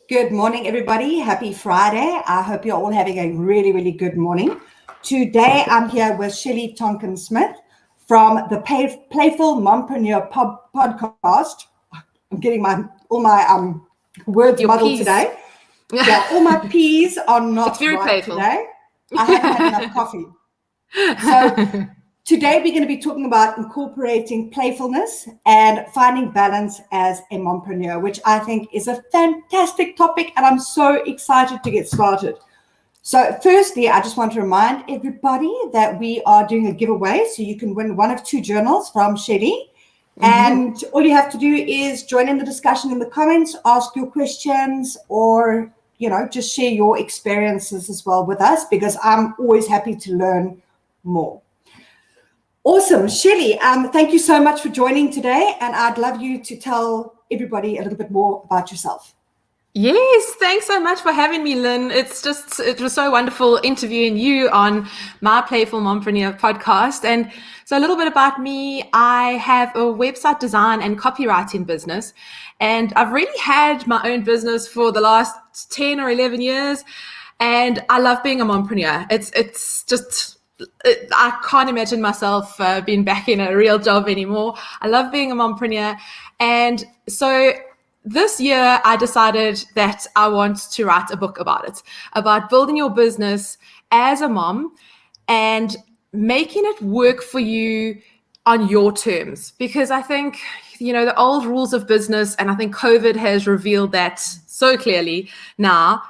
Good morning, everybody. Happy Friday. I hope you're all having a really, really good morning. Today, I'm here with Shelley Tonkin Smith from the Playful Mompreneur Podcast. I'm getting all my words Your muddled P's. today. Yeah, all my P's are not very right playful. today. I haven't had enough coffee. So today we're going to be talking about incorporating playfulness and finding balance as a mompreneur, which I think is a fantastic topic, and I'm so excited to get started. So firstly, I just want to remind everybody that we are doing a giveaway, so you can win one of two journals from Shelley. And all you have to do is join in the discussion in the comments, ask your questions, or just share your experiences as well with us, because I'm always happy to learn more. Awesome. Shelley, thank you so much for joining today, and I'd love you to tell everybody a little bit more about yourself. Yes, thanks so much for having me, Lynn. It was so wonderful interviewing you on my Playful Mompreneur podcast. And so a little bit about me, I have a website design and copywriting business, and I've really had my own business for the last 10 or 11 years, and I love being a mompreneur. I can't imagine myself being back in a real job anymore. I love being a mompreneur. And so this year I decided that I want to write a book about it, about building your business as a mom and making it work for you on your terms. Because I think, the old rules of business, and I think COVID has revealed that so clearly now,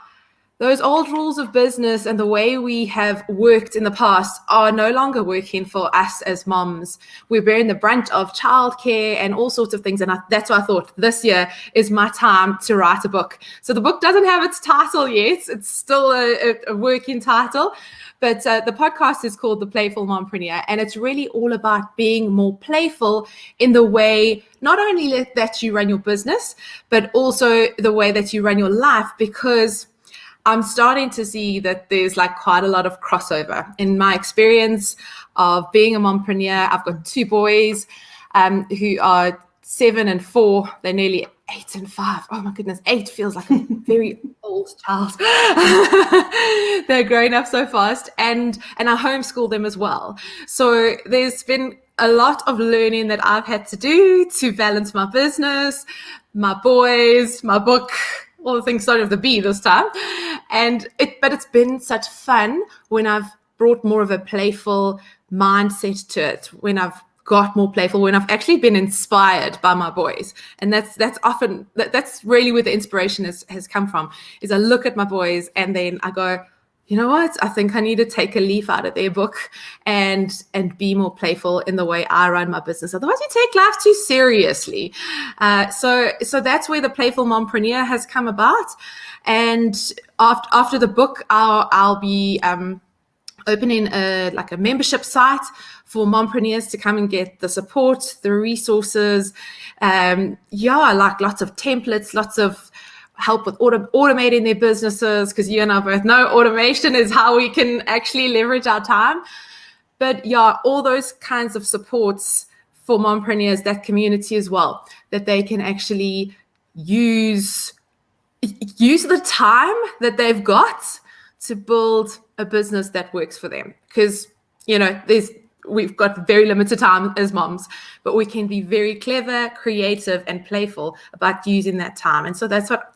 those old rules of business and the way we have worked in the past are no longer working for us as moms. We're bearing the brunt of childcare and all sorts of things. And that's why I thought this year is my time to write a book. So the book doesn't have its title yet. It's still a working title. But the podcast is called The Playful Mompreneur. And it's really all about being more playful in the way, not only that you run your business, but also the way that you run your life, because I'm starting to see that there's quite a lot of crossover. In my experience of being a mompreneur, I've got two boys who are 7 and 4. They're nearly 8 and 5. Oh my goodness, 8 feels like a very old child. They're growing up so fast, and I homeschool them as well. So there's been a lot of learning that I've had to do to balance my business, my boys, my book, all the things started with the B this time. But it's been such fun when I've brought more of a playful mindset to it, when I've got more playful, when I've actually been inspired by my boys. And that's really where the inspiration has come from, is I look at my boys and then I go, you know what? I think I need to take a leaf out of their book and be more playful in the way I run my business. Otherwise, you take life too seriously. So that's where the Playful Mompreneur has come about. And after the book, I'll be opening a membership site for mompreneurs to come and get the support, the resources. Lots of templates, lots of help with automating their businesses, because you and I both know automation is how we can actually leverage our time. But all those kinds of supports for mompreneurs, that community as well, that they can actually use the time that they've got to build a business that works for them. Because we've got very limited time as moms, but we can be very clever, creative, and playful about using that time. And so that's what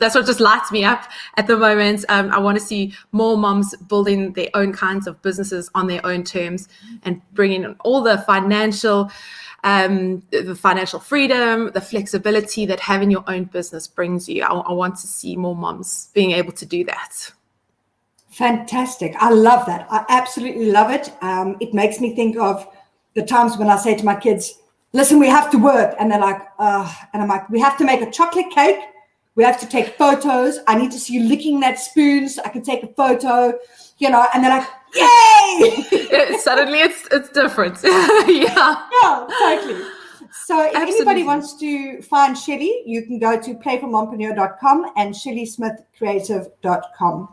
just lights me up at the moment. I want to see more moms building their own kinds of businesses on their own terms and bringing in all the financial freedom, the flexibility that having your own business brings you. I want to see more moms being able to do that. Fantastic. I love that. I absolutely love it. It makes me think of the times when I say to my kids, listen, we have to work. And they're like, and I'm like, we have to make a chocolate cake. We have to take photos. I need to see you licking that spoon so I can take a photo, and they're like, yay! Suddenly it's different. Yeah, totally. So if anybody wants to find Shelley, you can go to playfulmompreneur.com and ShelleySmithCreative.com.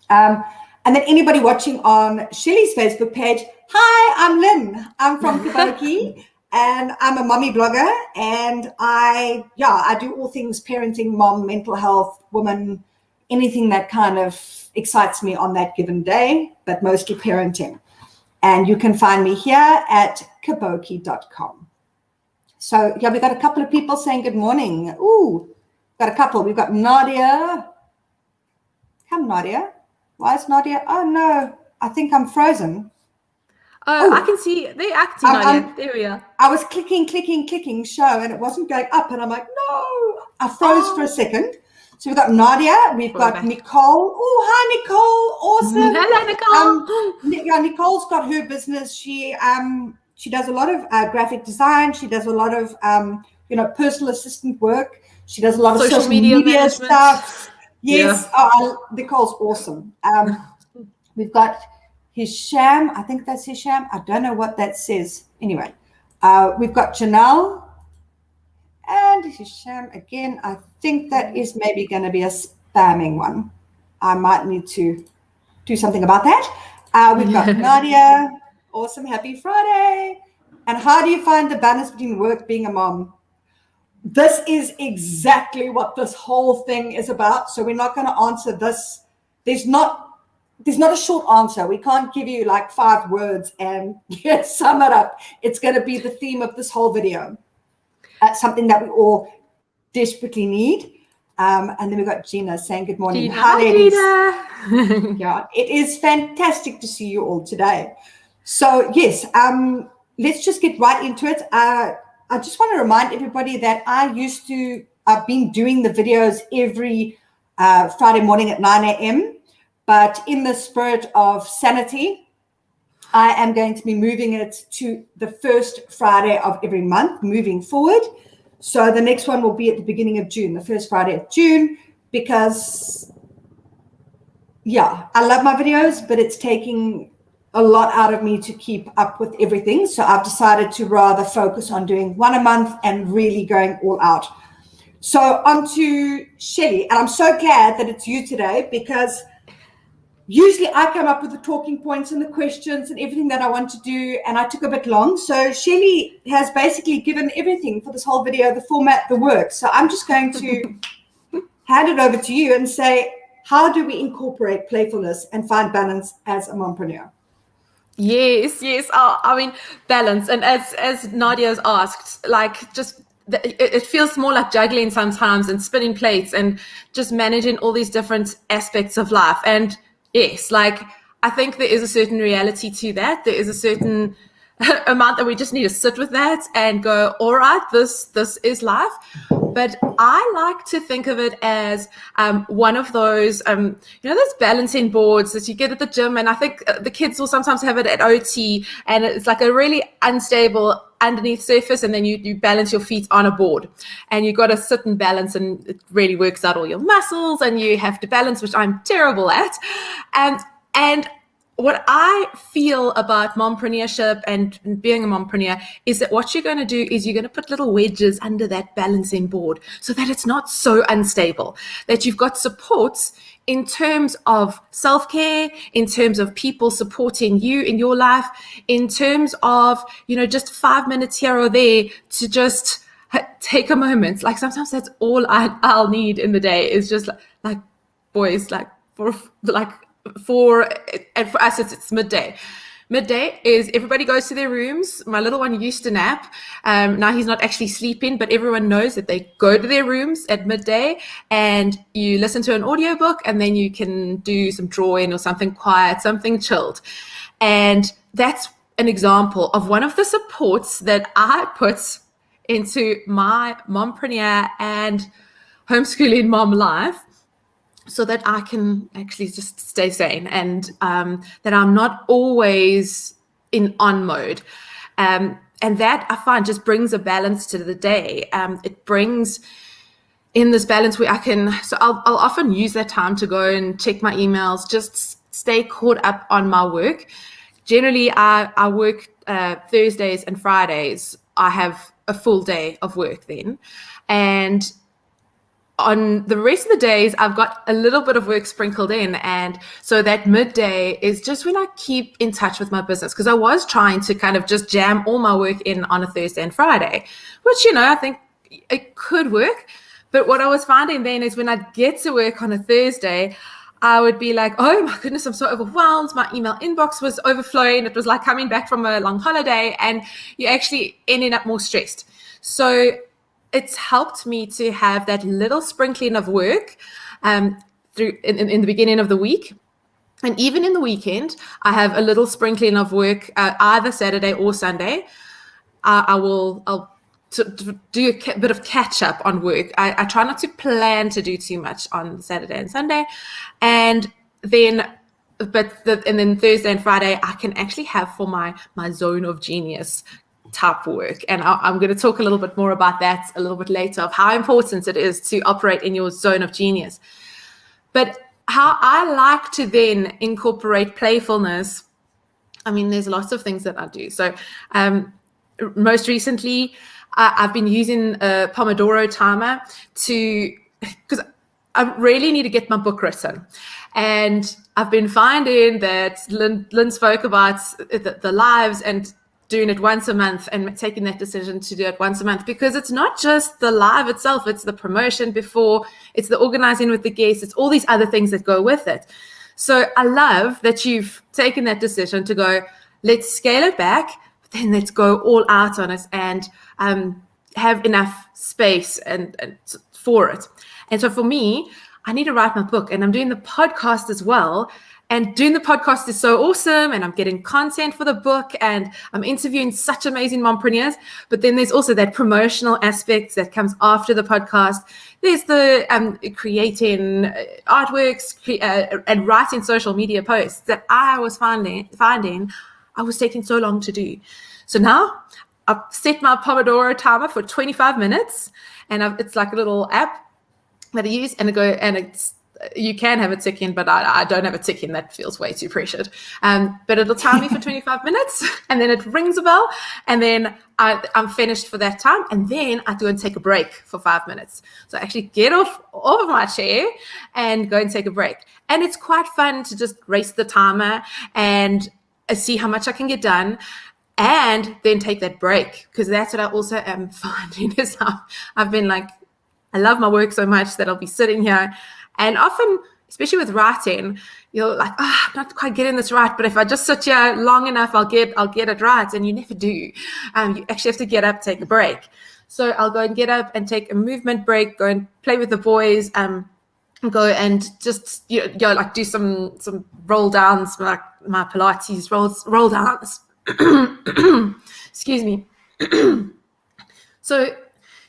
And then anybody watching on Shelley's Facebook page, hi, I'm Lynn. I'm from Kaboutjie, and I'm a mommy blogger, and I do all things parenting, mom, mental health, woman, anything that kind of excites me on that given day, but mostly parenting. And you can find me here at kaboutjie.com. So yeah, we've got a couple of people saying good morning. Ooh, got a couple. We've got Nadia. Come, Nadia. Why is Nadia? Oh no, I think I'm frozen. Oh, I can see. They acting on it. There we are. I was clicking show, and it wasn't going up. And I'm like, no. I froze for a second. So we've got Nadia. We've got Nicole. Oh, hi, Nicole. Awesome. Hello, Nicole. Nicole's got her business. She does a lot of graphic design. She does a lot of personal assistant work. She does a lot of social media stuff. Yes. Yeah. Oh, Nicole's awesome. We've got Hisham, I think that's Hisham. I don't know what that says. Anyway, we've got Janelle and Hisham again. I think that is maybe going to be a spamming one. I might need to do something about that. We've got Nadia. Awesome. Happy Friday. And how do you find the balance between work, being a mom? This is exactly what this whole thing is about. So we're not going to answer this. There's not a short answer. We can't give you like 5 words and sum it up. It's going to be the theme of this whole video. Something that we all desperately need. And then we've got Gina saying good morning. Gina. Hi, ladies. Yeah, it is fantastic to see you all today. So yes, let's just get right into it. I just want to remind everybody that I've been doing the videos every Friday morning at 9 a.m. But in the spirit of sanity, I am going to be moving it to the first Friday of every month moving forward. So the next one will be at the beginning of June, the first Friday of June, because, I love my videos, but it's taking a lot out of me to keep up with everything. So I've decided to rather focus on doing one a month and really going all out. So on to Shelley, and I'm so glad that it's you today, because usually I come up with the talking points and the questions and everything that I want to do, and I took a bit long. So Shelley has basically given everything for this whole video, the format, the work. So I'm just going to hand it over to you and say, how do we incorporate playfulness and find balance as a mompreneur? Yes. Oh, I mean, balance. And as Nadia's asked, like it feels more like juggling sometimes and spinning plates and just managing all these different aspects of life. And yes, like I think there is a certain reality to that. There is a certain amount that we just need to sit with that and go, all right, this is life. But I like to think of it as one of those, those balancing boards that you get at the gym. And I think the kids will sometimes have it at OT, and it's like a really unstable underneath surface, and then you balance your feet on a board, and you got to sit and balance, and it really works out all your muscles, and you have to balance, which I'm terrible at. And what I feel about mompreneurship and being a mompreneur is that what you're going to do is you're going to put little wedges under that balancing board so that it's not so unstable, that you've got supports in terms of self-care, in terms of people supporting you in your life, in terms of, just 5 minutes here or there to just take a moment. Like sometimes that's all I'll need in the day is just like boys, like for us it's midday. Midday is everybody goes to their rooms. My little one used to nap. Now he's not actually sleeping, but everyone knows that they go to their rooms at midday, and you listen to an audiobook, and then you can do some drawing or something quiet, something chilled. And that's an example of one of the supports that I put into my mompreneur and homeschooling mom life, so that I can actually just stay sane, and that I'm not always in on mode. And that I find just brings a balance to the day. It brings in this balance where I'll often use that time to go and check my emails, just stay caught up on my work. Generally, I work Thursdays and Fridays. I have a full day of work then. And on the rest of the days, I've got a little bit of work sprinkled in. And so that midday is just when I keep in touch with my business, because I was trying to kind of just jam all my work in on a Thursday and Friday, which, I think it could work. But what I was finding then is when I'd get to work on a Thursday, I would be like, oh my goodness, I'm so overwhelmed. My email inbox was overflowing. It was like coming back from a long holiday, and you actually ended up more stressed. So it's helped me to have that little sprinkling of work through in the beginning of the week. And even in the weekend, I have a little sprinkling of work either Saturday or Sunday. I'll do a bit of catch up on work. I try not to plan to do too much on Saturday and Sunday. And then Thursday and Friday, I can actually have for my zone of genius type work. And I'm going to talk a little bit more about that a little bit later, of how important it is to operate in your zone of genius. But how I like to then incorporate playfulness, there's lots of things that I do. So most recently, I've been using a Pomodoro timer because I really need to get my book written. And I've been finding that Lynne spoke about the lives and doing it once a month, and taking that decision to do it once a month, because it's not just the live itself, it's the promotion before, it's the organizing with the guests, it's all these other things that go with it. So I love that you've taken that decision to go, let's scale it back, but then let's go all out on it and have enough space and for it. And so for me, I need to write my book, and I'm doing the podcast as well. And doing the podcast is so awesome, and I'm getting content for the book, and I'm interviewing such amazing mompreneurs. But then there's also that promotional aspect that comes after the podcast. There's the creating artworks and writing social media posts that I was finding I was taking so long to do. So now I've set my Pomodoro timer for 25 minutes, and it's like a little app that I use, you can have a tick in, but I don't have a tick in. That feels way too pressured. But it'll time me for 25 minutes, and then it rings a bell, and then I'm finished for that time, and then I go and take a break for 5 minutes. So I actually get off of my chair and go and take a break. And it's quite fun to just race the timer and see how much I can get done, and then take that break, because that's what I also am finding is I've been like, I love my work so much that I'll be sitting here. And often, especially with writing, you're like, I'm not quite getting this right. But if I just sit here long enough, I'll get it right. And you never do. You actually have to get up, take a break. So I'll go and get up and take a movement break, go and play with the boys, go and just like do some roll downs, like my Pilates roll downs. Excuse me. So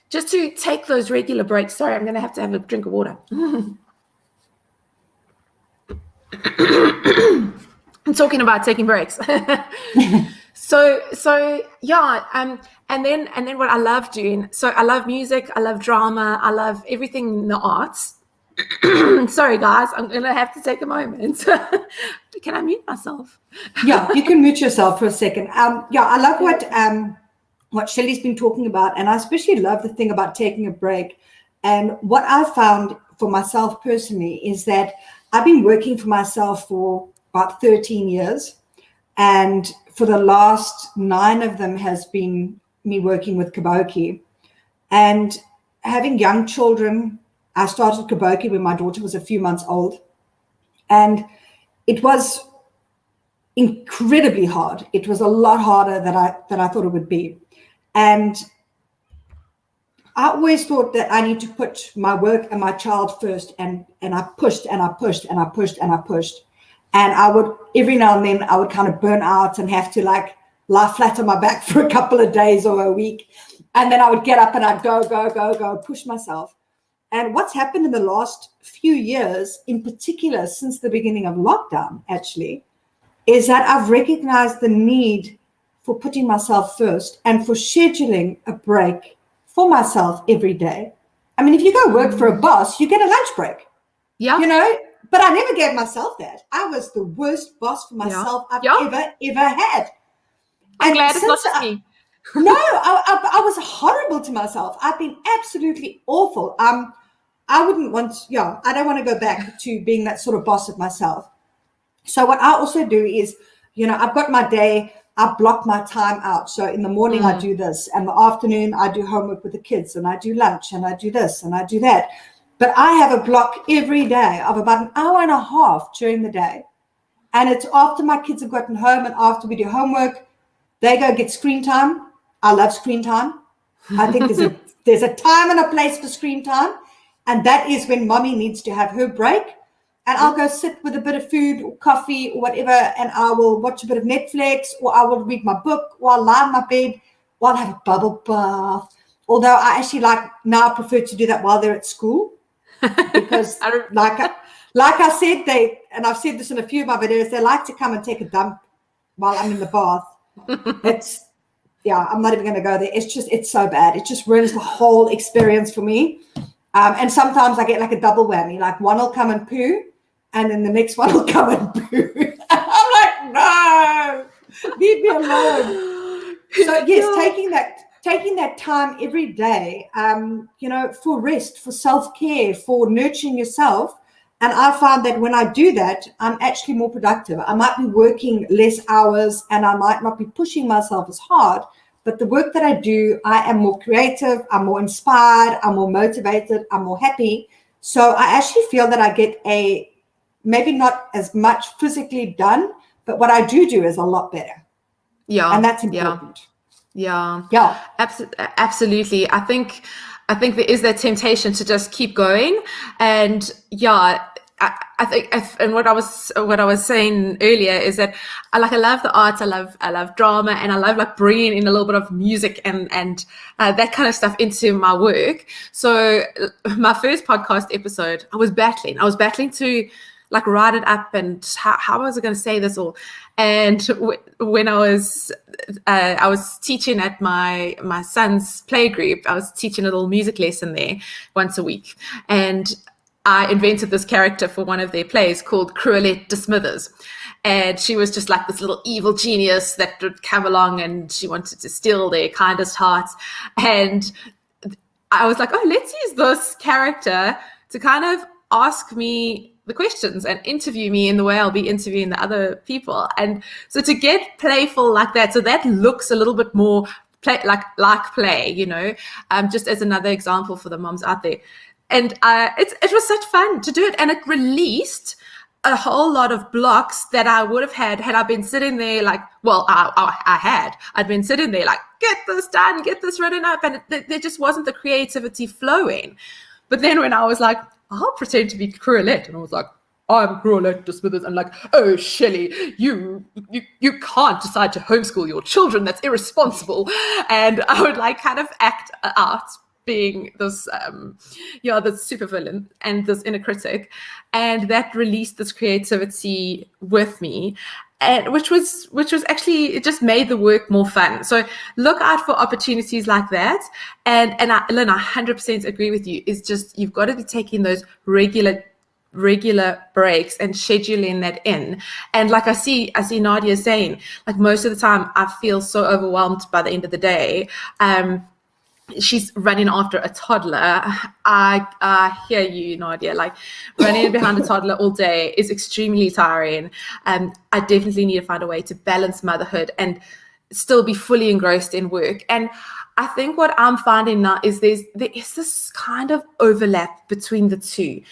just to take those regular breaks. Sorry, I'm going to have a drink of water. I'm talking about taking breaks. So yeah, and then what I love doing. So I love music, I love drama, I love everything in the arts. Sorry guys, I'm gonna have to take a moment. Can I mute myself? Yeah, you can mute yourself for a second. I love what Shelley's been talking about, and I especially love the thing about taking a break. And what I found for myself personally is that I've been working for myself for about 13 years, and for the last 9 of them has been me working with Kaboutjie. And having young children, I started Kaboutjie when my daughter was a few months old, and it was incredibly hard. It was a lot harder than I thought it would be. And I always thought that I need to put my work and my child first, and I pushed and I pushed and I pushed and I pushed. And I would, every now and then, I would kind of burn out and have to like lie flat on my back for a couple of days or a week. And then I would get up and I'd go, push myself. And what's happened in the last few years, in particular since the beginning of lockdown, actually, is that I've recognized the need for putting myself first and for scheduling a break for myself every day. I mean, if you go work for a boss, you get a lunch break. Yeah. But I never gave myself that. I was the worst boss for myself I've ever had. I'm glad it's not just me. No, I was horrible to myself. I've been absolutely awful. I don't want to go back to being that sort of boss of myself. So what I also do is, I've got my day, I block my time out. So in the morning I do this, and the afternoon I do homework with the kids, and I do lunch, and I do this, and I do that. But I have a block every day of about an hour and a half during the day. And it's after my kids have gotten home and after we do homework, they go get screen time. I love screen time. I think there's a time and a place for screen time. And that is when mommy needs to have her break. And I'll go sit with a bit of food or coffee or whatever, and I will watch a bit of Netflix, or I will read my book, or I'll lie in my bed, or I'll have a bubble bath. Although I actually prefer to do that while they're at school. Because like I said, and I've said this in a few of my videos, they like to come and take a dump while I'm in the bath. I'm not even going to go there. It's so bad. It just ruins the whole experience for me. And sometimes I get like a double whammy, like one will come and poo, and then the next one will come and poo. I'm like, no, leave me alone. So yes, taking that time every day, for rest, for self-care, for nurturing yourself. And I find that when I do that, I'm actually more productive. I might be working less hours and I might not be pushing myself as hard, but the work that I do, I am more creative, I'm more inspired, I'm more motivated, I'm more happy. So I actually feel that I get maybe not as much physically done, but what I do is a lot better. Yeah. And that's important. Yeah. Absolutely. I think there is that temptation to just keep going. And I think, and what I was saying earlier is that I love the arts, I love drama, and I love like bringing in a little bit of music and that kind of stuff into my work. So my first podcast episode, I was battling to like write it up, and how was I going to say this all? And when I was teaching at my son's play group, I was teaching a little music lesson there once a week, and I invented this character for one of their plays called Cruellette de Smithers. And she was just like this little evil genius that would come along and she wanted to steal their kindest hearts. And I was like, oh, let's use this character to kind of ask me the questions and interview me in the way I'll be interviewing the other people. And so to get playful like that, so that looks a little bit more like play, just as another example for the moms out there. And it was such fun to do it, and it released a whole lot of blocks that I would have had I been sitting there like, well, I'd been sitting there like, get this done, get this written up, and there just wasn't the creativity flowing. But then when I was like, I'll pretend to be Cruellette, and I was like, I'm Cruellette de Smithers, and like, oh, Shelley, you can't decide to homeschool your children. That's irresponsible. And I would like kind of act out being this this supervillain and this inner critic, and that released this creativity with me, and which was actually, it just made the work more fun. So look out for opportunities like that, and Lynne, I 100% agree with you. It's just, you've got to be taking those regular breaks and scheduling that in. And like I see Nadia saying, like, most of the time I feel so overwhelmed by the end of the day. She's running after a toddler. I hear you, Nadia. Like, running behind a toddler all day is extremely tiring. I definitely need to find a way to balance motherhood and still be fully engrossed in work. And I think what I'm finding now is there is this kind of overlap between the two,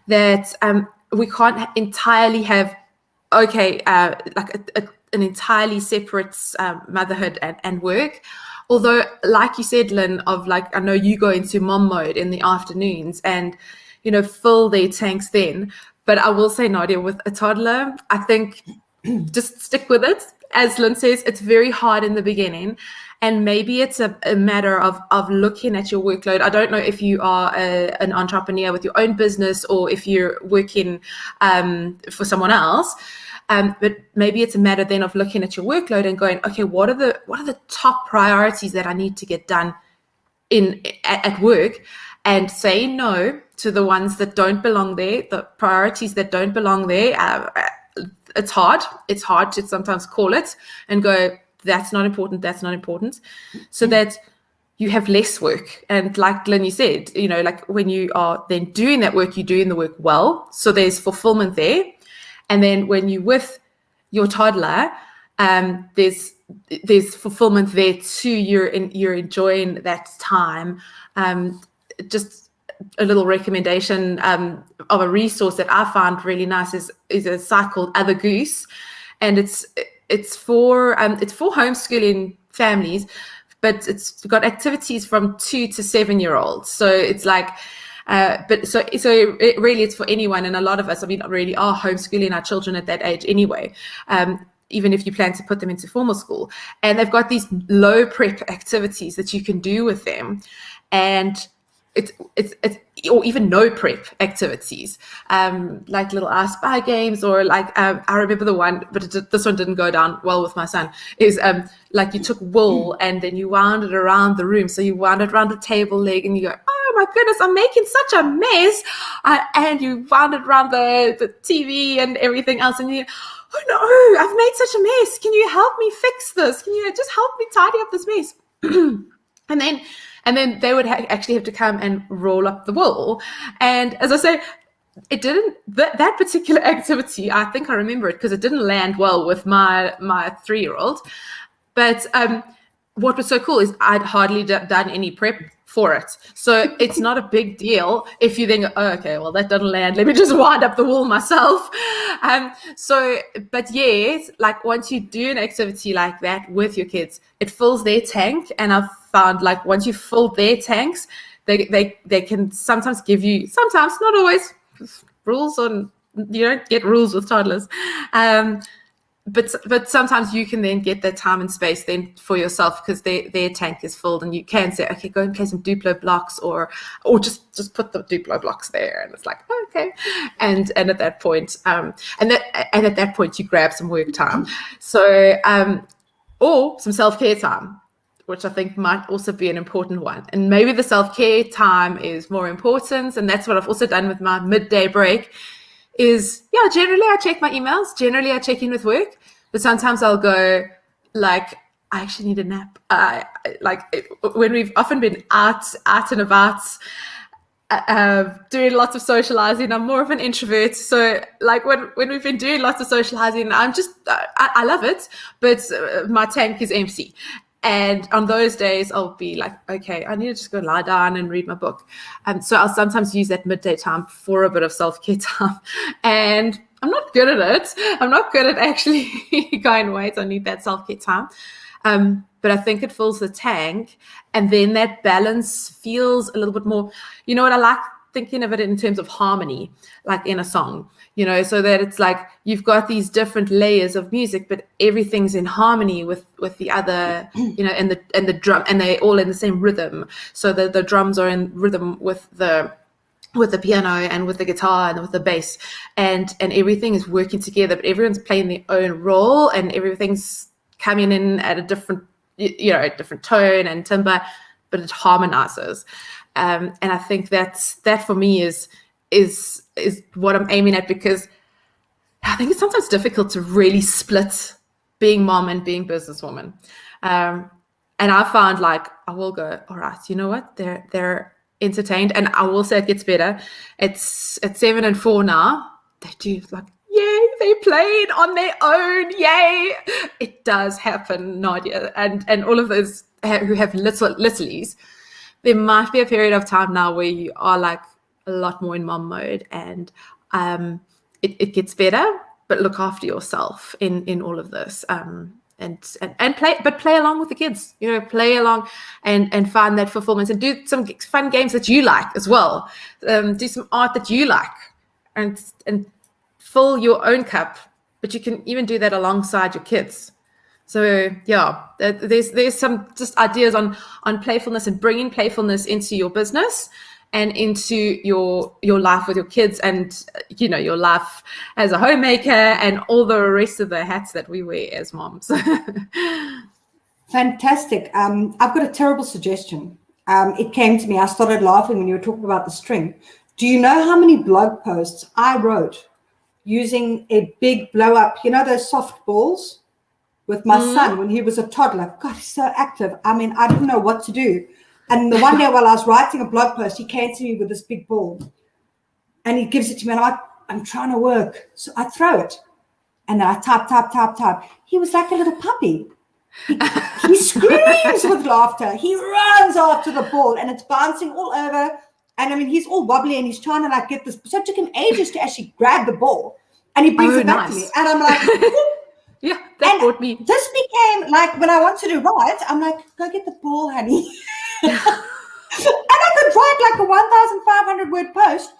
that we can't entirely have an entirely separate motherhood and work. Although, like you said, Lynne, of like, I know you go into mom mode in the afternoons and, fill their tanks then. But I will say, Nadia, with a toddler, I think just stick with it. As Lynne says, it's very hard in the beginning. And maybe it's a matter of looking at your workload. I don't know if you are an entrepreneur with your own business or if you're working for someone else. But maybe it's a matter then of looking at your workload and going, okay, what are the top priorities that I need to get done at work, and say no to the ones that don't belong there, the priorities that don't belong there. It's hard. It's hard to sometimes call it and go, that's not important. So that you have less work. And like Lynne, you said, like when you are then doing that work, you're doing the work well. So there's fulfillment there. And then when you're with your toddler, there's fulfillment there too. You're enjoying that time. Just a little recommendation of a resource that I found really nice is a site called Other Goose, and it's for homeschooling families, but it's got activities from 2 to 7 year olds. So it's like, so it really it's for anyone, and a lot of us, really are homeschooling our children at that age anyway. Even if you plan to put them into formal school, and they've got these low prep activities that you can do with them, and it's or even no prep activities, like little I Spy games, or like I remember the one, but this one didn't go down well with my son, is like you took wool and then you wound it around the room. So you wound it around the table leg and you go, oh my goodness, I'm making such a mess, and you wound it around the TV and everything else, and you, oh no, I've made such a mess. Can you help me fix this? Can you just help me tidy up this mess? And then they would actually have to come and roll up the wool. And as I say, it didn't, that particular activity, I think I remember it because it didn't land well with my 3-year-old. But what was so cool is I'd hardly done any prep for it. So it's not a big deal if you think, oh, okay, well, that doesn't land. Let me just wind up the wool myself. But yes, like once you do an activity like that with your kids, it fills their tank. And I've found like once you fill their tanks, they can sometimes give you, sometimes, not always, rules on, you don't get rules with toddlers. But sometimes you can then get that time and space then for yourself because their tank is filled, and you can say, okay, go and play some Duplo blocks, or just put the Duplo blocks there, and it's like, oh, okay, and at that point, and at that point you grab some work time, so or some self-care time, which I think might also be an important one. And maybe the self-care time is more important, and that's what I've also done with my midday break. Is generally I check my emails, generally I check in with work, but sometimes I'll go like, I actually need a nap. When we've often been out and about, doing lots of socializing, I'm more of an introvert. So like when we've been doing lots of socializing, I'm just, I love it, but my tank is empty. And on those days, I'll be like, okay, I need to just go lie down and read my book. So I'll sometimes use that midday time for a bit of self-care time. And I'm not good at it. I'm not good at actually going, wait, I need that self-care time. But I think it fills the tank. And then that balance feels a little bit more, you know what, I like thinking of it in terms of harmony, like in a song, so that it's like you've got these different layers of music, but everything's in harmony with the other, and the drum, and they're all in the same rhythm. So the drums are in rhythm with the piano and with the guitar and with the bass, and everything is working together, but everyone's playing their own role, and everything's coming in at a different, a different tone and timbre, but it harmonizes. And I think that for me is what I'm aiming at, because I think it's sometimes difficult to really split being mom and being businesswoman. And I found like I will go, all right, you know what? They're entertained, and I will say it gets better. It's at 7 and 4 now. They do like, yay, they played on their own, yay. It does happen, Nadia, and all of those who have littlies. There might be a period of time now where you are like a lot more in mom mode, and it gets better, but look after yourself in all of this, and play along with the kids, play along and find that fulfillment, and do some fun games that you like as well. Do some art that you like, and fill your own cup, but you can even do that alongside your kids. So there's some just ideas on playfulness and bringing playfulness into your business and into your life with your kids, and your life as a homemaker and all the rest of the hats that we wear as moms. Fantastic. I've got a terrible suggestion. It came to me. I started laughing when you were talking about the string. Do you know how many blog posts I wrote using a big blow up, those soft balls? With my son when he was a toddler. God, he's so active. I mean, I didn't know what to do. And the one day while I was writing a blog post, he came to me with this big ball and he gives it to me and I'm like, I'm trying to work. So I throw it and I tap. He was like a little puppy. He screams with laughter. He runs after the ball and it's bouncing all over. And I mean, he's all wobbly and he's trying to like get this. So it took him ages to actually grab the ball and he brings it back to me. And I'm like, yeah, that brought me. This became like when I wanted to write, I'm like, go get the ball, honey. And I could write like a 1,500 word post,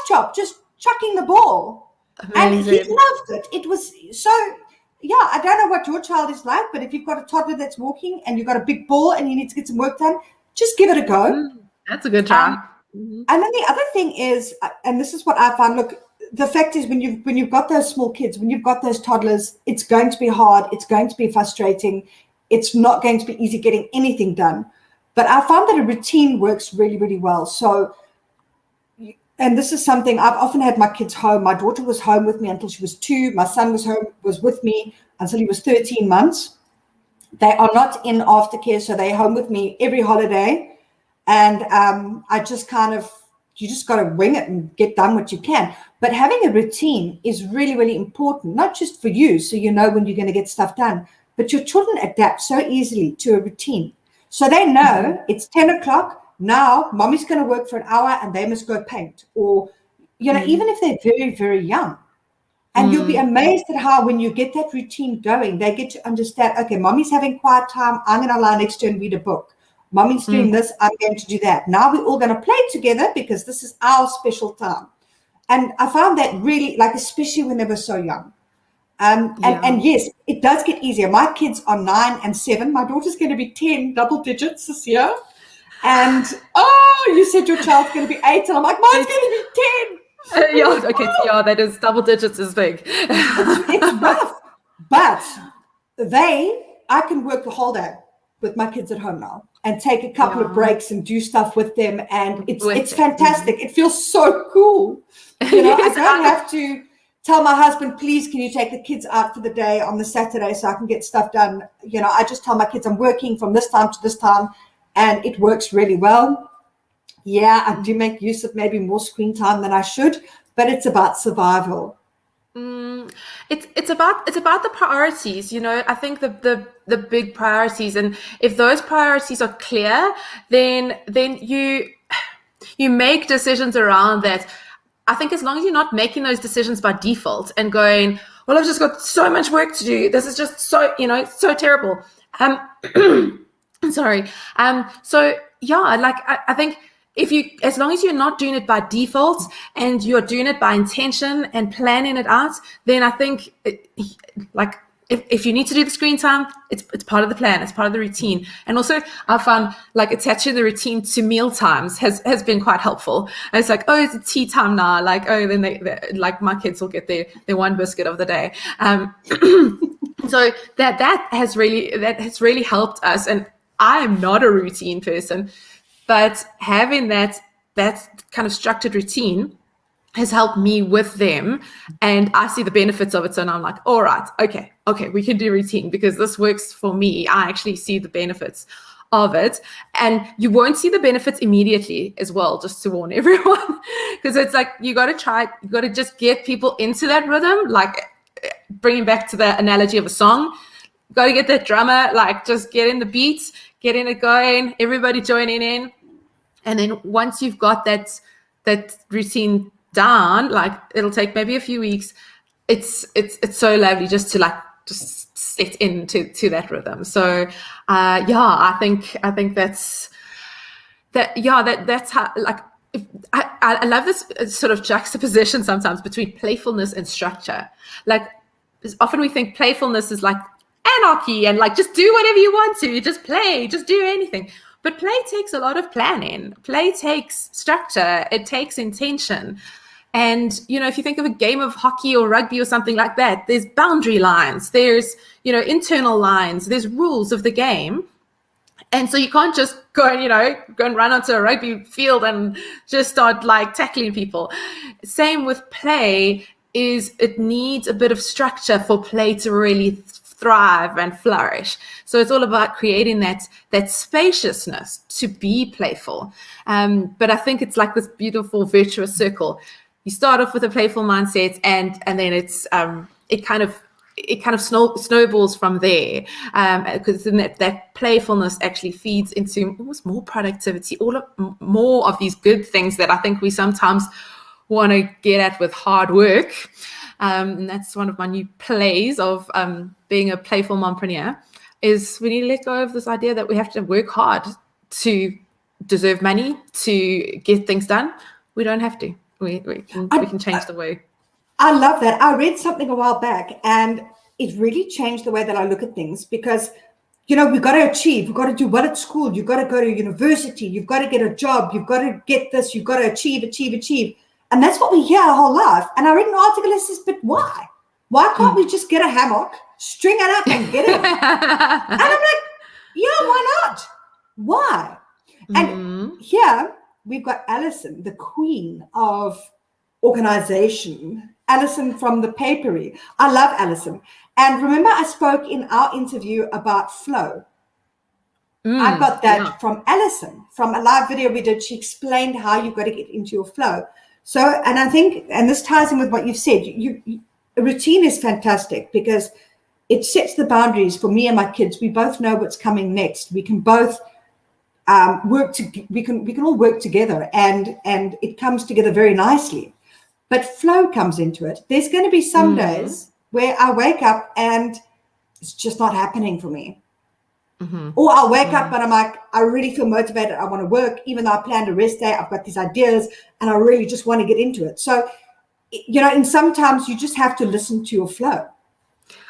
chop, just chucking the ball. Amazing. And he loved it. It was so, yeah, I don't know what your child is like, but if you've got a toddler that's walking and you've got a big ball and you need to get some work done, just give it a go. That's a good try. And then the other thing is, and this is what I found, look, the fact is when you've got those small kids, when you've got those toddlers, it's going to be hard. It's going to be frustrating. It's not going to be easy getting anything done. But I found that a routine works really, really well. So, and this is something I've often had my kids home. My daughter was home with me until she was 2. My son was with me until he was 13 months. They are not in aftercare, so they're home with me every holiday. And I just you just got to wing it and get done what you can. But having a routine is really, really important, not just for you, so you know when you're going to get stuff done, but your children adapt so easily to a routine. So they know it's 10 o'clock. Now, mommy's going to work for an hour and they must go paint. Or, even if they're very, very young. And you'll be amazed at how when you get that routine going, they get to understand, okay, mommy's having quiet time. I'm going to lie next to her and read a book. Mommy's doing this. I'm going to do that. Now we're all going to play together because this is our special time. And I found that really, like, especially when they were so young. And yes, it does get easier. My kids are 9 and 7. My daughter's going to be 10, double digits this year. And, you said your child's going to be 8. And I'm like, mine's going to be 10. That is double digits is big. It's rough. But I can work the whole day with my kids at home now and take a couple of breaks and do stuff with them. And it's fantastic. It feels so cool. I don't have to tell my husband, please, can you take the kids out for the day on the Saturday so I can get stuff done? I just tell my kids I'm working from this time to this time, and it works really well. Yeah, I do make use of maybe more screen time than I should, but it's about survival. It's about the priorities. I think the big priorities, and if those priorities are clear, then you make decisions around that. I think as long as you're not making those decisions by default and going, well, I've just got so much work to do. This is just so, so terrible. Sorry. I think as long as you're not doing it by default and you're doing it by intention and planning it out, then I think if you need to do the screen time, it's part of the plan, it's part of the routine. And also I found like attaching the routine to meal times has been quite helpful. And it's like, it's tea time now. Like, then they like my kids will get their one biscuit of the day. So that has really helped us. And I am not a routine person, but having that kind of structured routine has helped me with them, and I see the benefits of it. So now I'm like, all right, okay, we can do routine because this works for me. I actually see the benefits of it, and you won't see the benefits immediately as well, just to warn everyone, because it's like you got to just get people into that rhythm, like bringing back to the analogy of a song. Got to get that drummer, like just get in the beats, getting it going, everybody joining in, and then once you've got that routine down, like it'll take maybe a few weeks. It's so lovely just to just set into that rhythm. So I think that's how, like, I love this sort of juxtaposition sometimes between playfulness and structure. Like often we think playfulness is like anarchy and like just do whatever you want to, just play, just do anything. But play takes a lot of planning. Play takes structure. It takes intention. And, if you think of a game of hockey or rugby or something like that, there's boundary lines, there's, internal lines, there's rules of the game. And so you can't just go and run onto a rugby field and just start like tackling people. Same with play, is it needs a bit of structure for play to really thrive and flourish. So it's all about creating that spaciousness to be playful. But I think it's like this beautiful virtuous circle. You start off with a playful mindset, and then it kind of snowballs from there, because then that playfulness actually feeds into almost more productivity, more of these good things that I think we sometimes want to get at with hard work. And that's one of my new plays of being a playful mompreneur, is we need to let go of this idea that we have to work hard to deserve money, to get things done. We don't have to. We can change the way. I love that. I read something a while back, and it really changed the way that I look at things, because, we've got to achieve. We've got to do well at school. You've got to go to university. You've got to get a job. You've got to get this. You've got to achieve. And that's what we hear our whole life. And I read an article that says, but why? Why can't we just get a hammock, string it up and get it? And I'm like, why not? Why? And here we've got Alison, the queen of organization, Alison from the papery. I love Alison. And remember, I spoke in our interview about flow. I got that from Alison, from a live video we did. She explained how you've got to get into your flow. So, and I think, and this ties in with what you've said, a routine is fantastic because it sets the boundaries for me and my kids. We both know what's coming next. We can both we can all work together, and it comes together very nicely. But flow comes into it. There's going to be some days where I wake up and it's just not happening for me. Or I'll wake up and I'm like, I really feel motivated. I want to work, even though I planned a rest day. I've got these ideas and I really just want to get into it. So, and sometimes you just have to listen to your flow.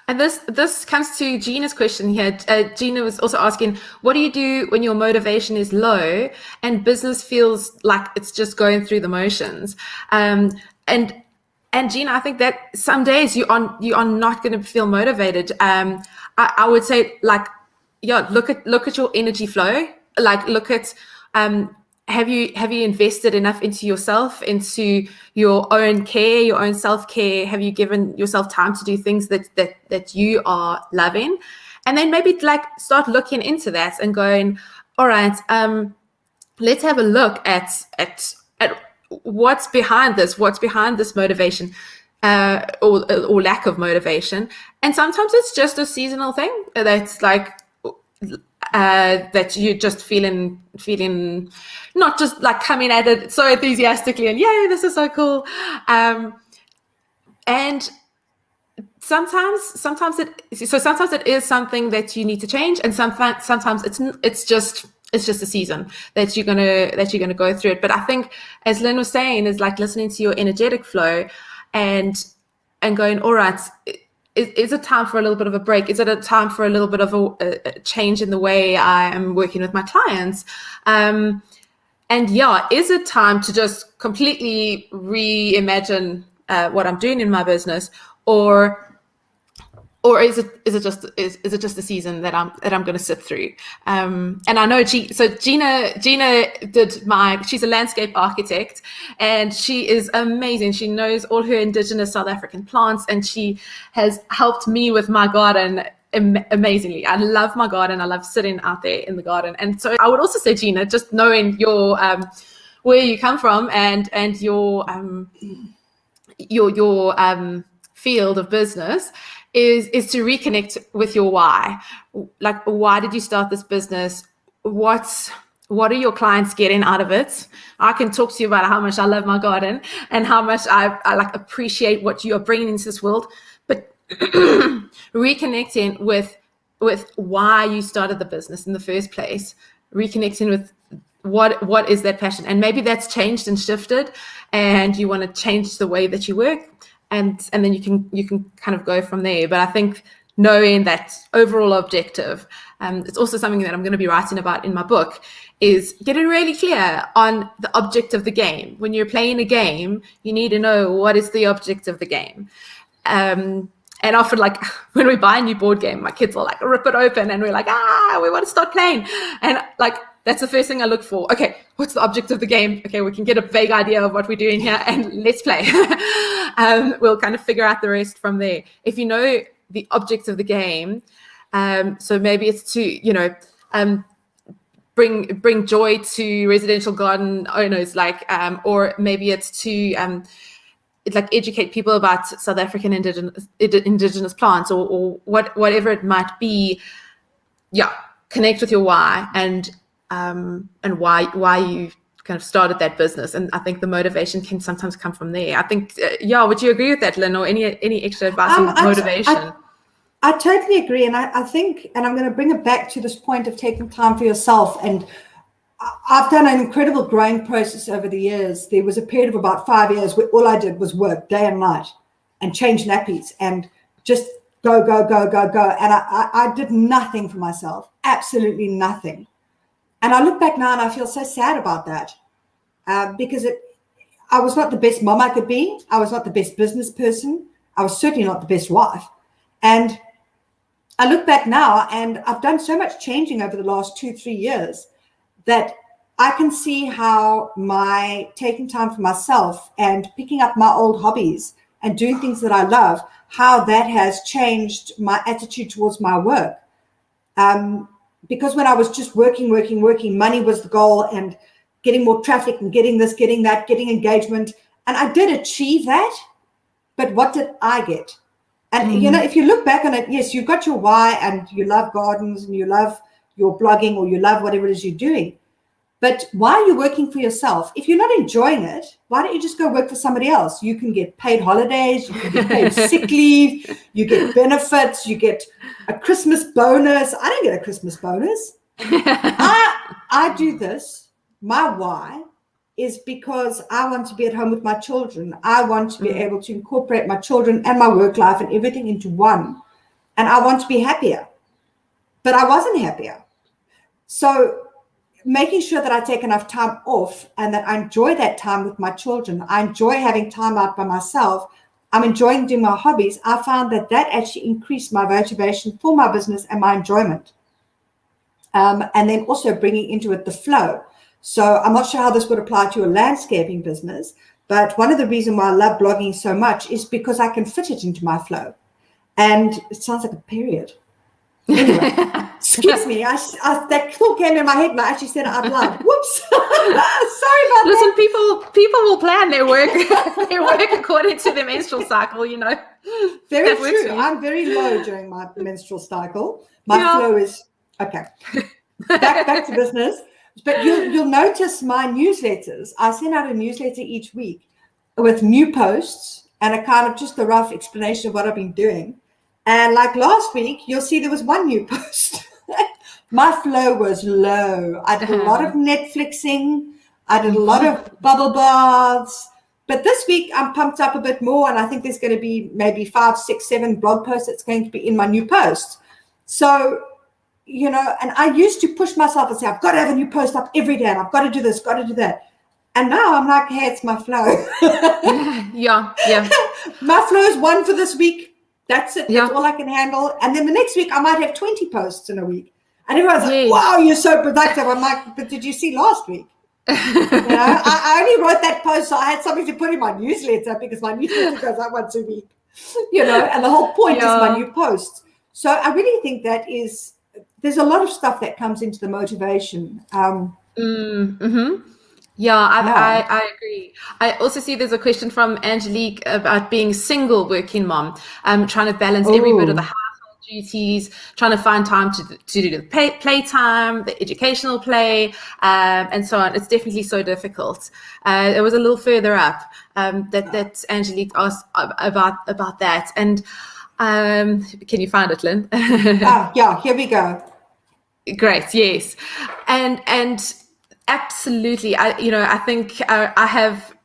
And this comes to Gina's question here. Gina was also asking, what do you do when your motivation is low and business feels like it's just going through the motions? And Gina, I think that some days you are not going to feel motivated. I would say, like, look at your energy flow. Like, look at have you invested enough into yourself, into your own care, your own self-care? Have you given yourself time to do things that you are loving? And then maybe like start looking into that and going, all right, let's have a look at what's behind this motivation, or lack of motivation. And sometimes it's just a seasonal thing that's like that you're just feeling not just like coming at it so enthusiastically and yay, this is so cool. And sometimes it is something that you need to change, and sometimes it's just a season that you're gonna go through it. But I think, as Lynne was saying, is like listening to your energetic flow and going, all right, is it time for a little bit of a break? Is it a time for a little bit of a change in the way I am working with my clients? Is it time to just completely reimagine what I'm doing in my business, or is it just a season that I'm going to sit through? And I know Gina she's a landscape architect, and she is amazing. She knows all her indigenous South African plants, and she has helped me with my garden amazingly. I love my garden. I love sitting out there in the garden. And so I would also say, Gina, just knowing your where you come from and your field of business is to reconnect with your why. Like, why did you start this business? What are your clients getting out of it? I can talk to you about how much I love my garden and how much I like appreciate what you are bringing into this world, but reconnecting with why you started the business in the first place, reconnecting with what is that passion, and maybe that's changed and shifted, and you want to change the way that you work. And then you can kind of go from there. But I think knowing that overall objective, it's also something that I'm going to be writing about in my book, is getting really clear on the object of the game. When you're playing a game, you need to know what is the object of the game. And often, like, when we buy a new board game, my kids will like rip it open and we're like, we want to start playing. And like, that's the first thing I look for. Okay, what's the object of the game? Okay, we can get a vague idea of what we're doing here and let's play. We'll kind of figure out the rest from there. If you know the object of the game. So maybe it's to, bring joy to residential garden owners, or maybe it's to educate people about South African indigenous plants, or whatever it might be. Yeah, connect with your why and why you kind of started that business. And I think the motivation can sometimes come from there. I think, would you agree with that, Lynne, or any extra advice on motivation? I totally agree. And I think, and I'm going to bring it back to this point of taking time for yourself. And I've done an incredible growing process over the years. There was a period of about 5 years where all I did was work day and night and change nappies and just go. And I did nothing for myself, absolutely nothing. And I look back now and I feel so sad about that because I was not the best mom I could be. I was not the best business person. I was certainly not the best wife. And I look back now and I've done so much changing over the last 2-3 years that I can see how my taking time for myself and picking up my old hobbies and doing things that I love, how that has changed my attitude towards my work. Because when I was just working, money was the goal, and getting more traffic and getting this, getting that, getting engagement. And I did achieve that, but what did I get? And, if you look back on it, yes, you've got your why and you love gardens and you love your blogging or you love whatever it is you're doing. But why are you working for yourself? If you're not enjoying it, why don't you just go work for somebody else? You can get paid holidays, you can get paid sick leave, you get benefits, you get a Christmas bonus. I don't get a Christmas bonus. I do this. My why is because I want to be at home with my children. I want to be able to incorporate my children and my work life and everything into one. And I want to be happier. But I wasn't happier. So making sure that I take enough time off and that I enjoy that time with my children. I enjoy having time out by myself. I'm enjoying doing my hobbies. I found that actually increased my motivation for my business and my enjoyment. And then also bringing into it the flow. So I'm not sure how this would apply to a landscaping business, but one of the reasons why I love blogging so much is because I can fit it into my flow. And it sounds like a period. Anyway, excuse me. That thought came in my head and I actually said it out loud. Whoops. Sorry about Listen, that. people will plan their work according to their menstrual cycle, Very true. I'm very low during my menstrual cycle. My flow is okay. Back to business. But you'll notice my newsletters. I send out a newsletter each week with new posts and a kind of just a rough explanation of what I've been doing. And like last week, you'll see there was one new post. My flow was low. I did a lot of Netflixing. I did a lot of bubble baths. But this week, I'm pumped up a bit more. And I think there's going to be maybe 5, 6, 7 blog posts that's going to be in my new post. So, and I used to push myself and say, I've got to have a new post up every day. And I've got to do this, got to do that. And now I'm like, hey, it's my flow. Yeah. My flow is 1 for this week. That's it. That's all I can handle. And then the next week, I might have 20 posts in a week. And everyone's like, wow, you're so productive. I'm like, but did you see last week? I only wrote that post so I had something to put in my newsletter because my newsletter goes out once a week. And the whole point is my new posts. So I really think there's a lot of stuff that comes into the motivation. Yeah, I agree. I also see there's a question from Angelique about being single working mom, trying to balance every bit of the household duties, trying to find time to do the playtime, the educational play, and so on. It's definitely so difficult. It was a little further up that Angelique asked about that. And can you find it, Lynne? Yeah, here we go. Great, yes. And absolutely. I think I have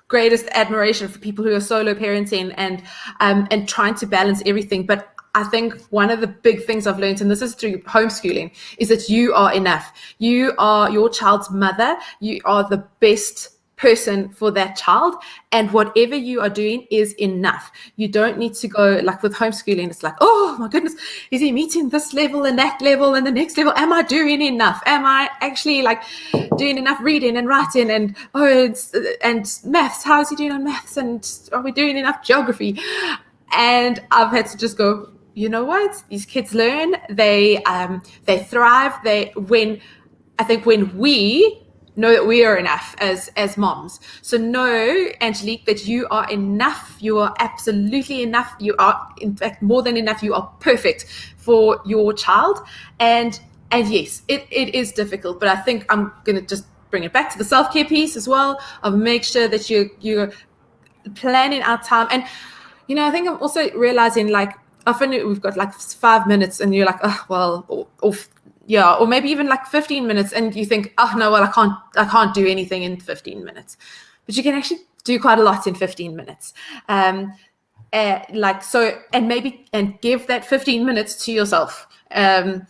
greatest admiration for people who are solo parenting and trying to balance everything. But I think one of the big things I've learned, and this is through homeschooling, is that you are enough. You are your child's mother. You are the best person for that child, and whatever you are doing is enough. You don't need to go like with homeschooling. It's like, oh my goodness, is he meeting this level and that level and the next level? Am I doing enough? Am I actually like doing enough reading and writing and maths? How is he doing on maths? And are we doing enough geography? And I've had to just go, you know what? These kids learn, they thrive. When we know that we are enough as moms. So know, Angelique, that you are enough. You are absolutely enough. You are, in fact, more than enough. You are perfect for your child. And yes, it is difficult, but I think I'm going to just bring it back to the self-care piece as well, of make sure that you're planning out time. And, I think I'm also realizing, like, often we've got like 5 minutes and you're like, oh, well, or maybe even like 15 minutes, and you think, oh no, well, I can't do anything in 15 minutes, but you can actually do quite a lot in 15 minutes. And give that 15 minutes to yourself. Go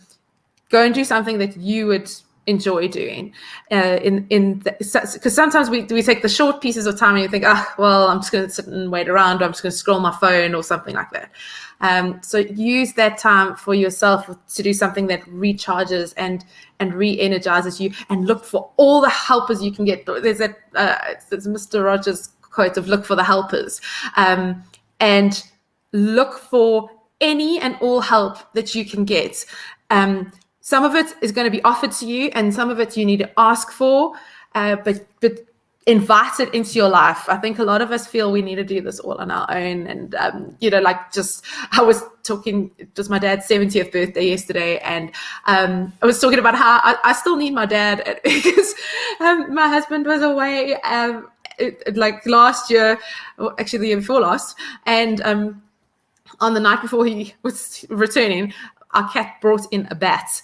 and do something that you would enjoy doing. Because sometimes we take the short pieces of time and you think, well, I'm just going to sit and wait around, or I'm just going to scroll my phone or something like that. So use that time for yourself to do something that recharges and re-energizes you, and look for all the helpers you can get. There's Mr. Rogers' quote of look for the helpers, and look for any and all help that you can get. Some of it is going to be offered to you, and some of it you need to ask for, but invite it into your life. I think a lot of us feel we need to do this all on our own. And, I was talking, it was my dad's 70th birthday yesterday, and I was talking about how I still need my dad because my husband was away like last year, or actually the year before last, and on the night before he was returning, our cat brought in a bat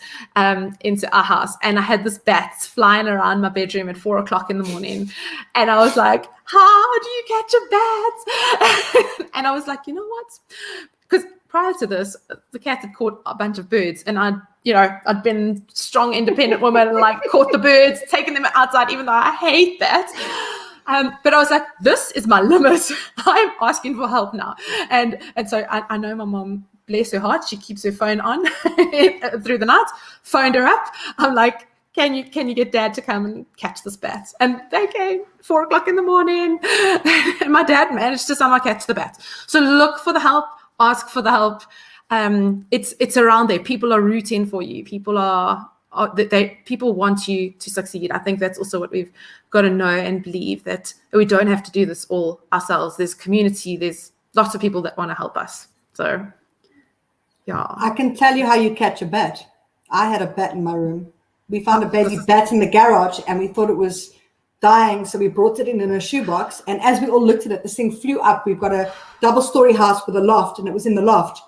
into our house, and I had this bat flying around my bedroom at 4:00 in the morning, and I was like, how do you catch a bat? And I was like, you know what? Because prior to this, the cat had caught a bunch of birds, and I'd been a strong, independent woman, and like caught the birds, taken them outside, even though I hate that. But I was like, this is my limit. I'm asking for help now. And so I know my mom, bless her heart, she keeps her phone on through the night. Phoned her up. I'm like, can you get dad to come and catch this bat? And they came 4:00 in the morning, and my dad managed to somehow catch the bat. So look for the help, ask for the help. It's around there. People are rooting for you. People want you to succeed. I think that's also what we've got to know and believe, that we don't have to do this all ourselves. There's community. There's lots of people that want to help us. So, yeah. I can tell you how you catch a bat. I had a bat in my room. We found a baby bat in the garage, and we thought it was dying, so we brought it in a shoebox. And as we all looked at it, this thing flew up. We've got a double-story house with a loft, and it was in the loft.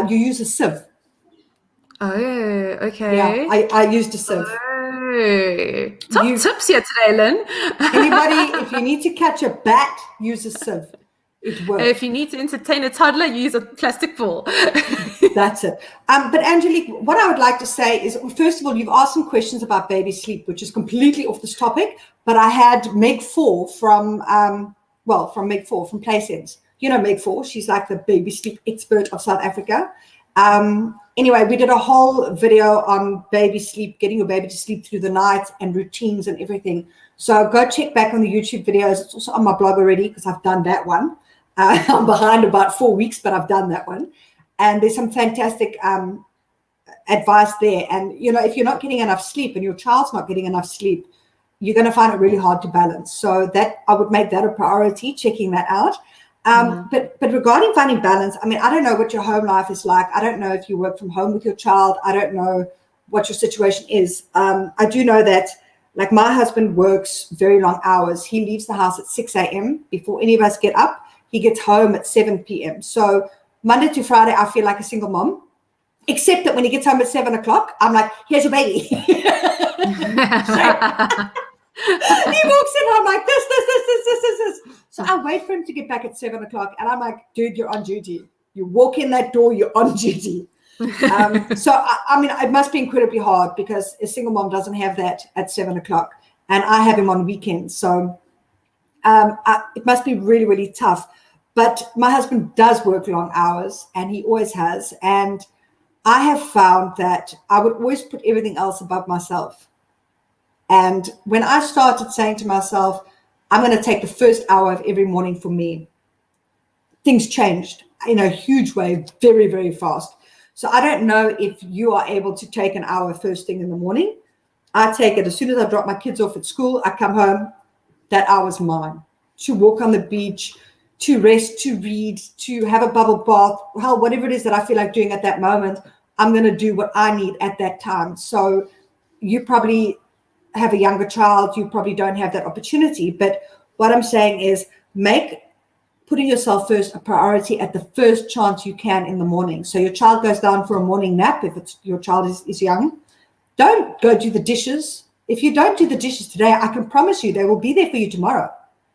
You use a sieve. Oh, okay. Yeah, I used a sieve. Oh. Top tips here today, Lynn. Anybody, if you need to catch a bat, use a sieve. It works. If you need to entertain a toddler, use a plastic ball. That's it. But Angelique, what I would like to say is, first of all, you've asked some questions about baby sleep, which is completely off this topic. But I had Meg 4 from Meg 4 from PlaySense. You know Meg 4, she's like the baby sleep expert of South Africa. Anyway, we did a whole video on baby sleep, getting your baby to sleep through the night, and routines and everything. So go check back on the YouTube videos. It's also on my blog already, because I've done that one. I'm behind about 4 weeks, but I've done that one. And there's some fantastic advice there. And, if you're not getting enough sleep and your child's not getting enough sleep, you're going to find it really hard to balance. So that I would make that a priority, checking that out. But regarding finding balance, I don't know what your home life is like. I don't know if you work from home with your child. I don't know what your situation is. I do know that, like, my husband works very long hours. He leaves the house at 6 a.m. before any of us get up. He gets home at 7 p.m. So Monday to Friday, I feel like a single mom, except that when he gets home at 7 o'clock, I'm like, here's your baby. He walks in, I'm like, this. So I wait for him to get back at 7 o'clock, and I'm like, dude, you're on duty. You walk in that door, you're on duty. So, it must be incredibly hard, because a single mom doesn't have that at 7 o'clock, and I have him on weekends. So it must be really, really tough. But my husband does work long hours, and he always has. And I have found that I would always put everything else above myself. And when I started saying to myself, I'm going to take the first hour of every morning for me, things changed in a huge way, very, very fast. So I don't know if you are able to take an hour first thing in the morning. I take it as soon as I drop my kids off at school, I come home, that hour's mine. To walk on the beach, to rest, to read, to have a bubble bath, hell, whatever it is that I feel like doing at that moment, I'm going to do what I need at that time. So you probably have a younger child, you probably don't have that opportunity. But what I'm saying is make putting yourself first a priority at the first chance you can in the morning. So your child goes down for a morning nap, if it's your child is young, don't go do the dishes. If you don't do the dishes today, I can promise you they will be there for you tomorrow.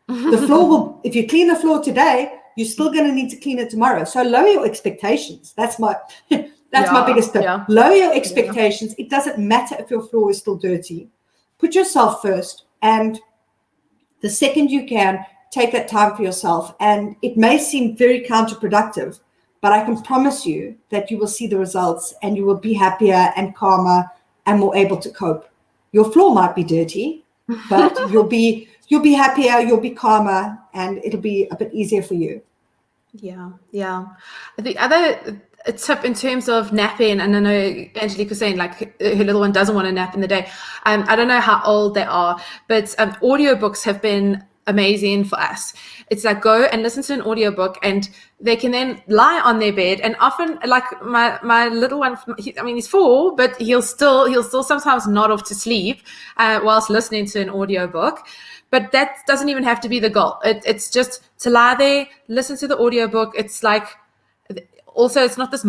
The floor will, if you clean the floor today, you're still going to need to clean it tomorrow. So lower your expectations. That's my my biggest tip. Yeah. Lower your expectations. Yeah. It doesn't matter if your floor is still dirty. Put yourself first. And the second you can, take that time for yourself. And it may seem very counterproductive, but I can promise you that you will see the results and you will be happier and calmer and more able to cope. Your floor might be dirty, but you'll be happier, you'll be calmer, and it'll be a bit easier for you. Yeah. The other tip in terms of napping, and I know Angelique was saying like her little one doesn't want to nap in the day. I don't know how old they are, but audiobooks have been amazing for us. It's like go and listen to an audiobook and they can then lie on their bed, and often like my little one, he's 4, but he'll still sometimes nod off to sleep whilst listening to an audiobook. But that doesn't even have to be the goal. It's just to lie there, listen to the audiobook. It's like, also, it's not this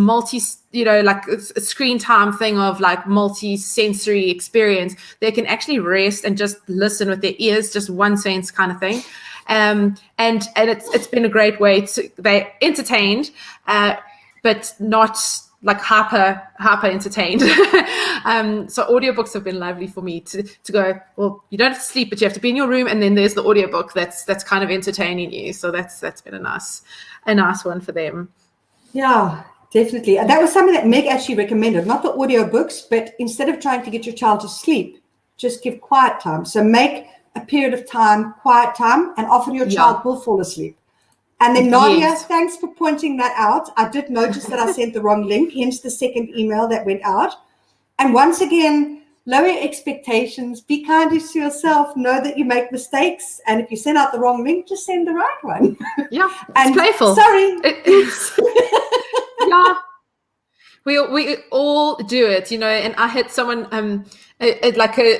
screen time thing of like multi-sensory experience. They can actually rest and just listen with their ears, just one sense kind of thing. And it's been a great way to, they're entertained, but not like hyper entertained. So audiobooks have been lovely for me to go, well, you don't have to sleep, but you have to be in your room. And then there's the audiobook that's kind of entertaining you. So that's been a nice one for them. Yeah, definitely. And that was something that Meg actually recommended, not the audiobooks, but instead of trying to get your child to sleep, just give quiet time. So make a period of time, quiet time, and often your child will fall asleep. And then Nadia, thanks for pointing that out. I did notice that I sent the wrong link, hence the second email that went out. And once again, lower your expectations, be kind to yourself, know that you make mistakes. And if you send out the wrong link, just send the right one. Yeah, and it's playful. Sorry. Yeah. We all do it, and I had someone,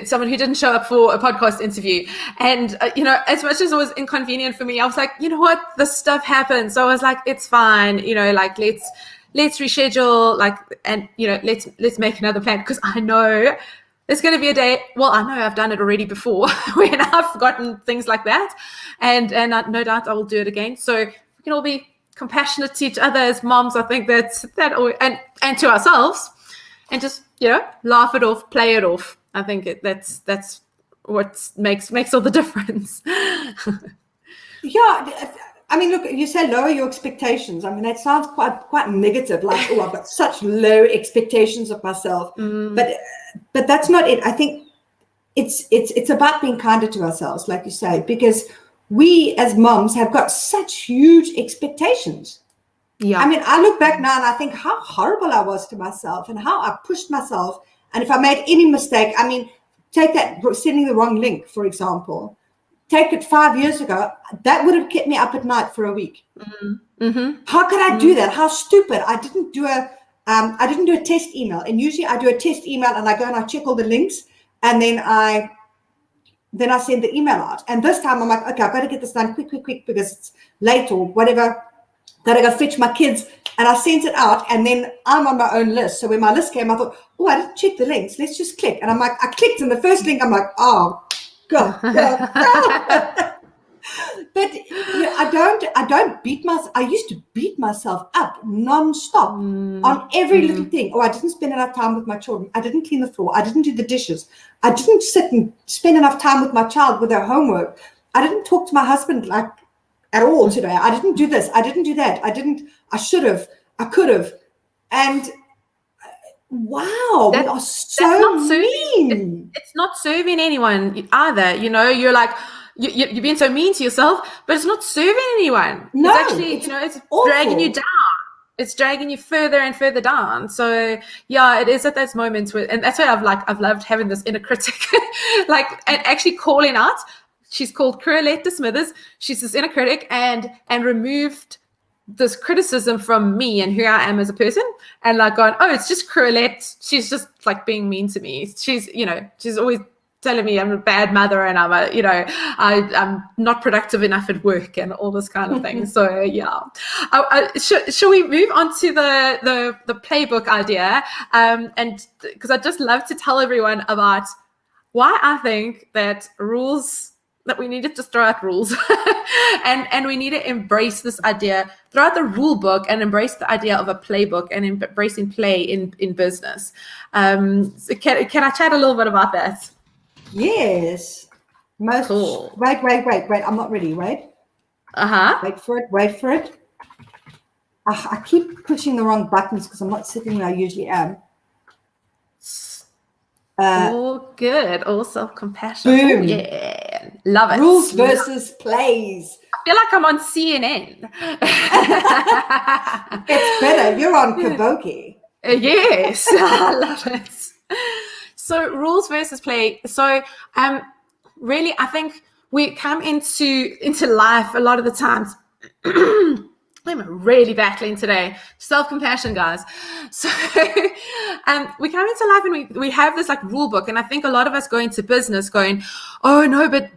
someone who didn't show up for a podcast interview. And, as much as it was inconvenient for me, I was like, you know what, this stuff happens. So I was like, it's fine, let's reschedule, let's make another plan, because I know there's going to be a day. Well, I know I've done it already before when I've forgotten things like that. And no doubt I will do it again. So we can all be compassionate to each other as moms. I think and to ourselves, and just laugh it off, play it off. I think that's what makes all the difference. Yeah, I mean, look, you say lower your expectations. I mean, that sounds quite negative. Like, oh, I've got such low expectations of myself. But that's not it. I think it's about being kinder to ourselves, like you say, because we as moms have got such huge expectations. Yeah. I mean, I look back now and I think how horrible I was to myself and how I pushed myself. And if I made any mistake, I mean, take that sending the wrong link, for example. Take it 5 years ago, that would have kept me up at night for a week. Mm-hmm. How could I do that? How stupid. I didn't do a test email. And usually I do a test email and I go and I check all the links and then I send the email out. And this time I'm like, okay, I've got to get this done quick, because it's late or whatever. Got to go fetch my kids. And I sent it out and then I'm on my own list. So when my list came, I thought, oh, I didn't check the links. Let's just click. And I'm like, I clicked and the first link, I'm like, oh, God. But I don't beat myself. I used to beat myself up non-stop on every little thing. Oh, I didn't spend enough time with my children. I didn't clean the floor. I didn't do the dishes. I didn't sit and spend enough time with my child with her homework. I didn't talk to my husband at all today. I didn't do this. I didn't do that. I should have. I could have. And wow, we are so mean. It's not serving anyone either. You're like, you're being so mean to yourself, but it's not serving anyone. No, it's actually, it's dragging you down. It's dragging you further and further down. So yeah, it is at those moments where, and that's why I've loved having this inner critic, like, and actually calling out. She's called Cruelletta Smithers. She's this inner critic, and removed this criticism from me and who I am as a person, and like going, oh, it's just Cruellette. She's just like being mean to me. She's always telling me I'm a bad mother and I'm not productive enough at work and all this kind of thing. So yeah, shall we move on to the playbook idea? And because I just love to tell everyone about why I think that we need to just throw out rules and we need to embrace this idea, throw out the rule book and embrace the idea of a playbook and embracing play in business. So can I chat a little bit about that? Yes. Cool. Wait. I'm not ready. Wait. Wait for it. I keep pushing the wrong buttons because I'm not sitting where I usually am. Good. All self-compassion. Boom. Yeah. Love it. Rules versus plays. I feel like I'm on CNN. It's better. You're on Kaboutjie. Yes. I love it. So rules versus play. So really, I think we come into life a lot of the times. I'm really battling today. Self-compassion, guys. So we come into life and we have this like rule book. And I think a lot of us go into business going, oh no, but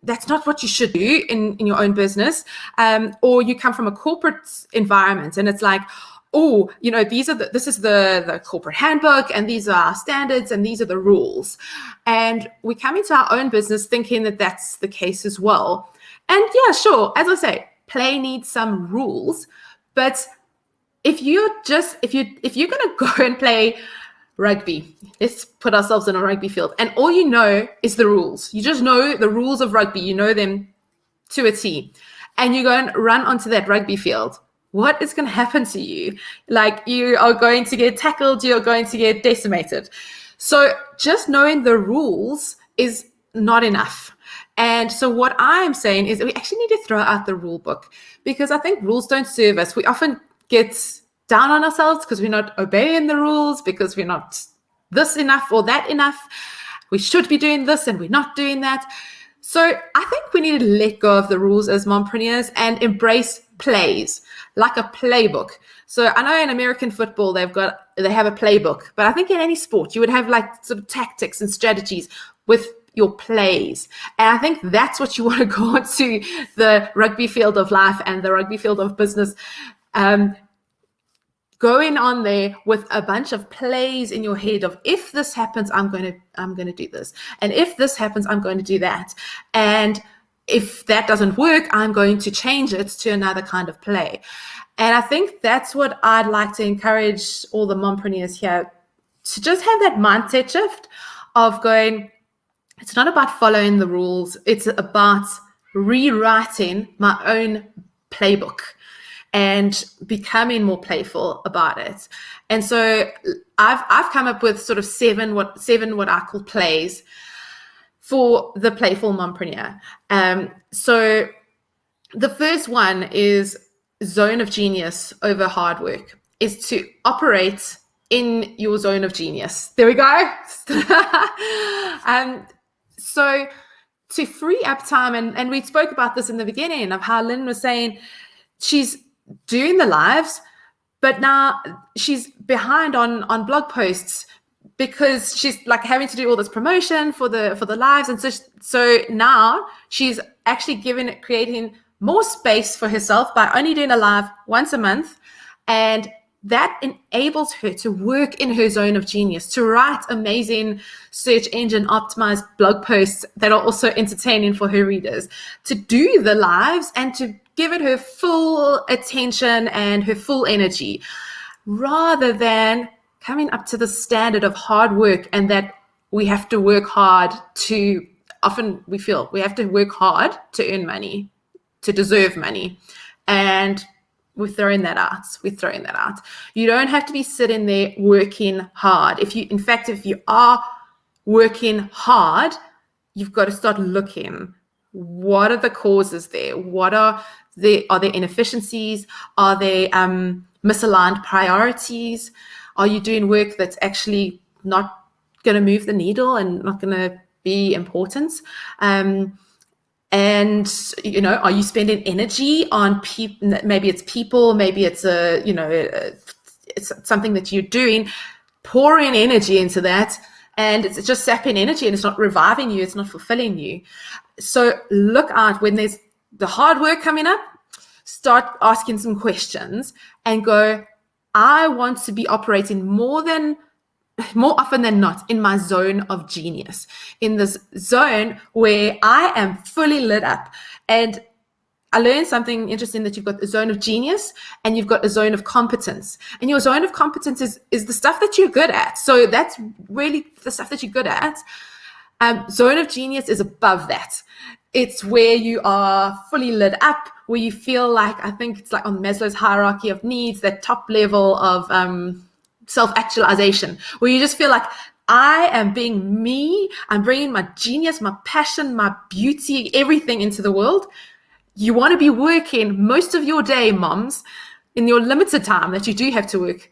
that's not what you should do in your own business. Or you come from a corporate environment and it's like, oh, this is the corporate handbook and these are our standards and these are the rules. And we come into our own business thinking that that's the case as well. And yeah, sure, as I say, play needs some rules, but if you're going to go and play rugby, let's put ourselves in a rugby field, and all you know is the rules. You just know the rules of rugby. You know them to a T, and you go and run onto that rugby field. What is going to happen to you? Like, you are going to get tackled. You're going to get decimated. So just knowing the rules is not enough. And so what I'm saying is that we actually need to throw out the rule book, because I think rules don't serve us. We often get down on ourselves because we're not obeying the rules, because we're not this enough or that enough. We should be doing this and we're not doing that. So I think we need to let go of the rules as mompreneurs and embrace plays, like a playbook. So I know in American football, they have a playbook, but I think in any sport, you would have like sort of tactics and strategies with your plays. And I think that's what you want to go onto the rugby field of life and the rugby field of business, going on there with a bunch of plays in your head of, if this happens, I'm going to do this. And if this happens, I'm going to do that. And if that doesn't work, I'm going to change it to another kind of play. And I think that's what I'd like to encourage all the mompreneurs here, to just have that mindset shift of going, it's not about following the rules. It's about rewriting my own playbook and becoming more playful about it. And so I've come up with sort of seven what I call plays for the playful mompreneur. So the first one is zone of genius over hard work, is to operate in your zone of genius. There we go. So to free up time, and we spoke about this in the beginning of how Lynne was saying she's doing the lives, but now she's behind on blog posts because she's like having to do all this promotion for the lives. And so now she's actually creating more space for herself by only doing a live once a month. And that enables her to work in her zone of genius, to write amazing search engine optimized blog posts that are also entertaining for her readers, to do the lives and to give it her full attention and her full energy, rather than coming up to the standard of hard work, and that we have to work hard to, often we feel we have to work hard to earn money, to deserve money. And we're throwing that out. You don't have to be sitting there working hard. If you are working hard, you've got to start looking what are the causes there? Are there inefficiencies? Are there misaligned priorities? Are you doing work that's actually not going to move the needle and not going to be important? And, are you spending energy on people? Maybe it's people, maybe it's it's something that you're doing, pouring energy into that, and it's just sapping energy and it's not reviving you, it's not fulfilling you. So look out when there's the hard work coming up, start asking some questions and go, I want to be operating more often than not in my zone of genius, in this zone where I am fully lit up. And I learned something interesting, that you've got a zone of genius and you've got a zone of competence. And your zone of competence is the stuff that you're good at. So that's really the stuff that you're good at. Zone of genius is above that. It's where you are fully lit up, where you feel like, I think it's like on Maslow's hierarchy of needs, that top level of self-actualization, where you just feel like, I am being me, I'm bringing my genius, my passion, my beauty, everything into the world. You want to be working most of your day, moms, in your limited time that you do have to work.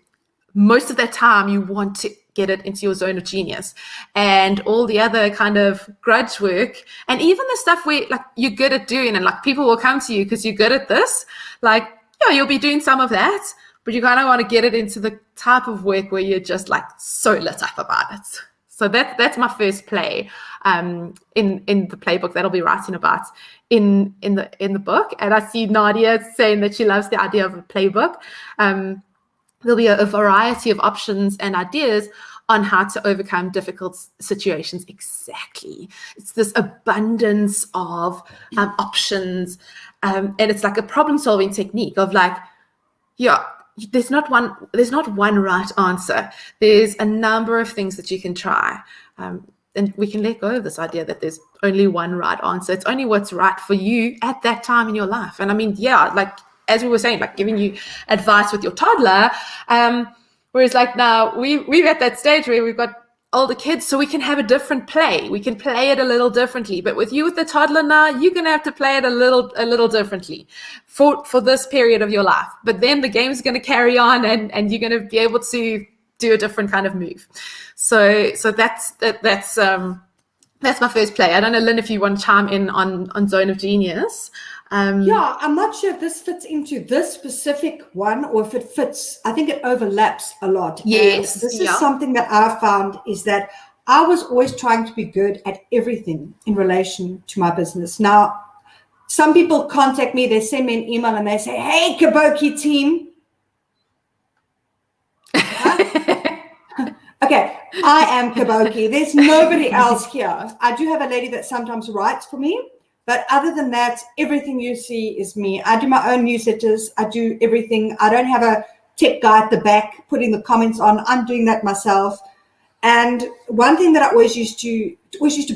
Most of that time, you want to get it into your zone of genius, and all the other kind of grudge work, and even the stuff where like you're good at doing, and like people will come to you because you're good at this. Like, you'll be doing some of that, but you kind of want to get it into the type of work where you're just like so lit up about it. So that's my first play in the playbook that I'll be writing about in the book. And I see Nadia saying that she loves the idea of a playbook. There'll be a variety of options and ideas on how to overcome difficult situations. Exactly. It's this abundance of options. And it's like a problem-solving technique of like, there's not one right answer. There's a number of things that you can try. And we can let go of this idea that there's only one right answer. It's only what's right for you at that time in your life. And I mean, like, as we were saying, like giving you advice with your toddler, whereas like now we're at that stage where we've got older kids, so we can have a different play. We can play it a little differently. But with you with the toddler now, you're going to have to play it a little differently for this period of your life. But then the game is going to carry on, and you're going to be able to do a different kind of move. So that's my first play. I don't know, Lynne, if you want to chime in on Zone of Genius. I'm not sure if this fits into this specific one or if it fits. I think it overlaps a lot. Yes. And this is something that I found, is that I was always trying to be good at everything in relation to my business. Now, some people contact me, they send me an email and they say, hey, Kaboutjie team. Okay, I am Kaboutjie. There's nobody else here. I do have a lady that sometimes writes for me. But other than that, everything you see is me. I do my own newsletters. I do everything. I don't have a tech guy at the back putting the comments on. I'm doing that myself. And one thing that I always used to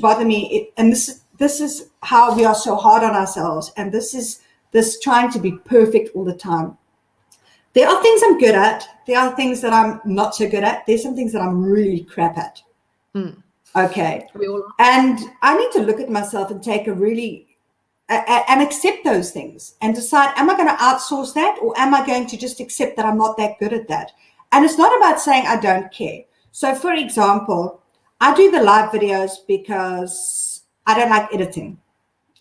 bother me, and this is how we are so hard on ourselves, and this is this trying to be perfect all the time. There are things I'm good at. There are things that I'm not so good at. There's some things that I'm really crap at. Okay. And I need to look at myself and take and accept those things and decide, am I going to outsource that, or am I going to just accept that I'm not that good at that? And it's not about saying I don't care. So for example, I do the live videos because I don't like editing.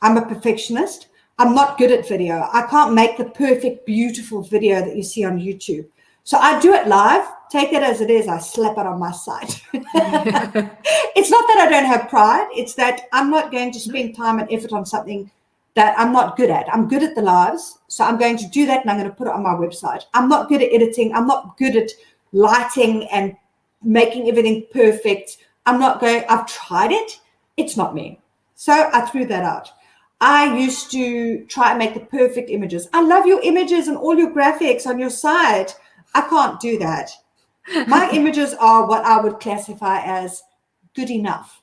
I'm a perfectionist. I'm not good at video. I can't make the perfect, beautiful video that you see on YouTube. So I do it live, take it as it is, I slap it on my site. It's not that I don't have pride, it's that I'm not going to spend time and effort on something that I'm not good at. I'm good at the lives, so I'm going to do that and I'm going to put it on my website. I'm not good at editing, I'm not good at lighting and making everything perfect. I've tried it, it's not me. So I threw that out. I used to try and make the perfect images. I love your images and all your graphics on your site. I can't do that. My images are what I would classify as good enough.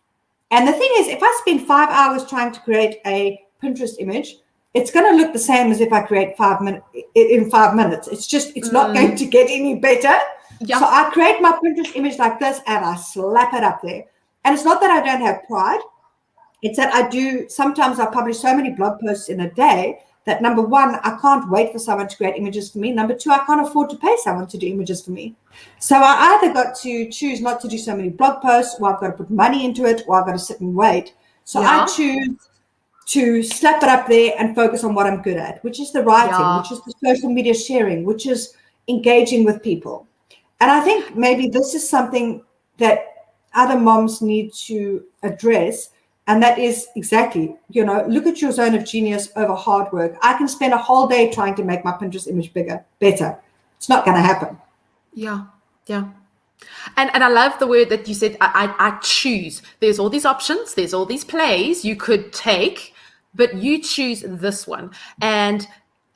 And the thing is, if I spend 5 hours trying to create a Pinterest image, it's going to look the same as if I create 5 minutes in 5 minutes. It's not going to get any better. Yep. So I create my Pinterest image like this and I slap it up there. And it's not that I don't have pride. It's that sometimes I publish so many blog posts in a day that, number one, I can't wait for someone to create images for me. Number two, I can't afford to pay someone to do images for me. So I either got to choose not to do so many blog posts, or I've got to put money into it, or I've got to sit and wait. So I choose to slap it up there and focus on what I'm good at, which is the writing, which is the social media sharing, which is engaging with people. And I think maybe this is something that other moms need to address. And that is exactly, look at your zone of genius over hard work. I can spend a whole day trying to make my Pinterest image better. It's not going to happen. Yeah. And I love the word that you said, I choose. There's all these options. There's all these plays you could take, but you choose this one. And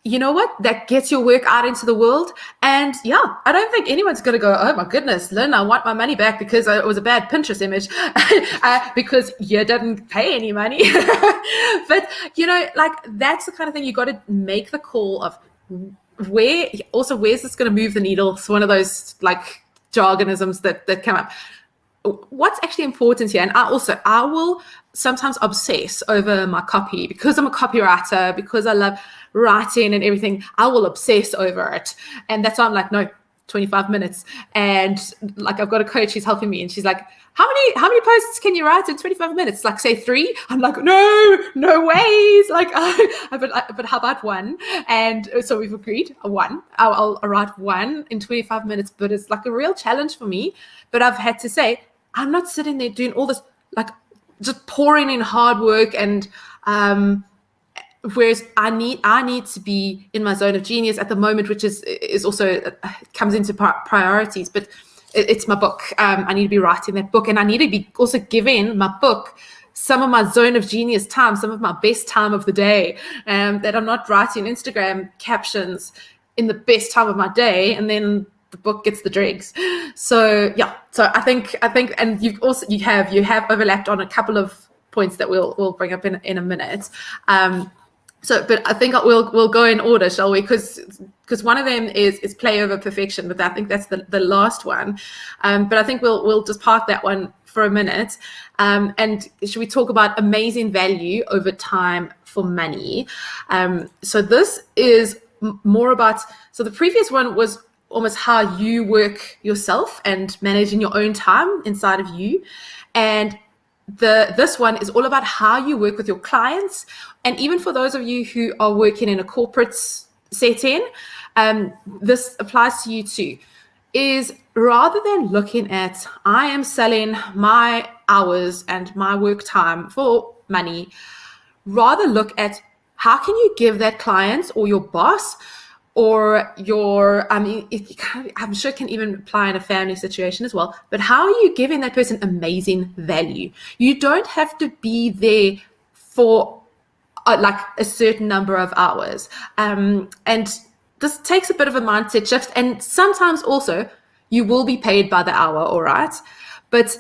you know what? That gets your work out into the world. And yeah, I don't think anyone's going to go, oh my goodness, Lynn, I want my money back because it was a bad Pinterest image because you didn't pay any money. But, that's the kind of thing you got to make the call of where's this going to move the needle? It's one of those jargonisms that come up. What's actually important here, and I will sometimes obsess over my copy because I'm a copywriter, because I love writing and everything. I will obsess over it, and that's why I'm like, no, 25 minutes. And I've got a coach who's helping me, and she's like, how many posts can you write in 25 minutes? Say 3. I'm like, no ways. But how about 1? And so we've agreed 1. I'll write 1 in 25 minutes, but it's a real challenge for me. But I've had to say, I'm not sitting there doing all this, just pouring in hard work. And whereas I need to be in my zone of genius at the moment, which is also comes into priorities. But it's my book. I need to be writing that book, and I need to be also giving my book some of my zone of genius time, some of my best time of the day, that I'm not writing Instagram captions in the best time of my day, and then the book gets the dregs. So yeah, so I think, and you have overlapped on a couple of points that we'll bring up in a minute. But I think we'll go in order, shall we? Because one of them is play over perfection, but I think that's the last one. But I think we'll just park that one for a minute. And should we talk about amazing value over time for money? So this is more about. So the previous one was almost how you work yourself and managing your own time inside of you, and this one is all about how you work with your clients. And even for those of you who are working in a corporate setting, this applies to you too, is rather than looking at, I am selling my hours and my work time for money, rather look at how can you give that client or your boss or I'm sure it can even apply in a family situation as well. But how are you giving that person amazing value? You don't have to be there for a certain number of hours. And this takes a bit of a mindset shift. And sometimes also you will be paid by the hour, all right? But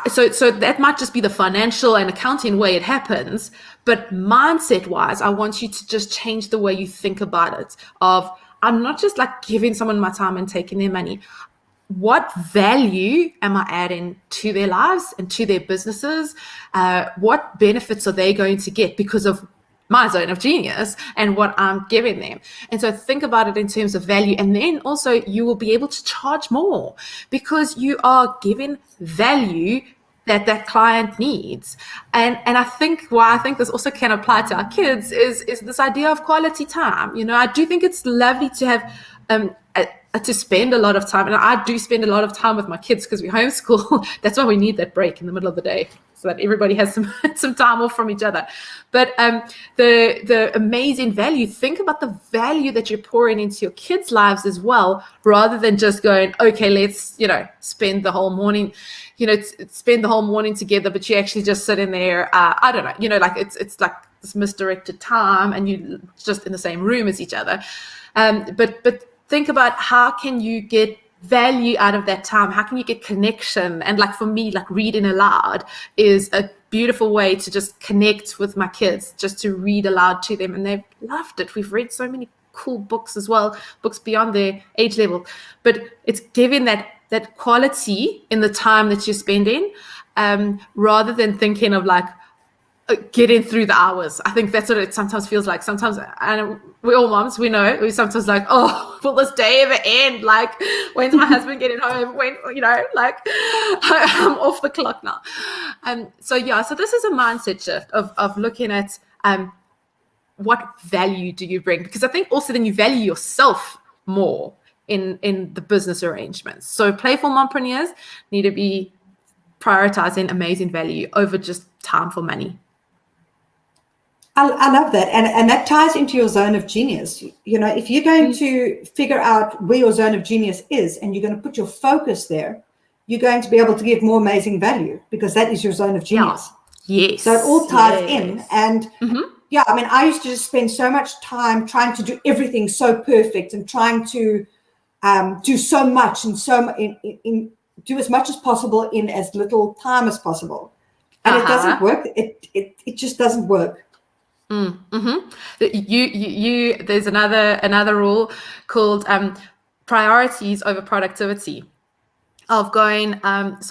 so that might just be the financial and accounting way it happens, but mindset wise, I want you to just change the way you think about it. I'm not just giving someone my time and taking their money. What value am I adding to their lives and to their businesses? What benefits are they going to get because of my zone of genius and what I'm giving them? And so think about it in terms of value. And then also you will be able to charge more because you are giving value that client needs. And I think why I think this also can apply to our kids is this idea of quality time. I do think it's lovely to have to spend a lot of time, and I do spend a lot of time with my kids because we homeschool. That's why we need that break in the middle of the day so that everybody has some time off from each other. But the amazing value, think about the value that you're pouring into your kids' lives as well, rather than just going, okay, let's spend the whole morning, spend the whole morning together, but you actually just sit in there. I don't know, it's like this misdirected time, and you just in the same room as each other. But think about how can you get value out of that time? How can you get connection? And for me, reading aloud is a beautiful way to just connect with my kids, just to read aloud to them. And they've loved it. We've read so many cool books as well, books beyond their age level. But it's giving that quality in the time that you're spending. rather than thinking of like getting through the hours. I think that's what it sometimes feels like. Sometimes, and we're all moms, we know, we sometimes like, oh, will this day ever end? Like, when's my husband getting home? When, like, I'm off the clock now. So this is a mindset shift of looking at what value do you bring? Because I think also then you value yourself more in the business arrangements. So playful mompreneurs need to be prioritizing amazing value over just time for money. I love that. And that ties into your zone of genius. If you're going to figure out where your zone of genius is and you're going to put your focus there, you're going to be able to give more amazing value because that is your zone of genius. Yeah. Yes. So it all ties in. And I used to just spend so much time trying to do everything so perfect and trying to do so much and do as much as possible in as little time as possible. And it doesn't work. It just doesn't work. There's another rule called priorities over productivity. Of going, have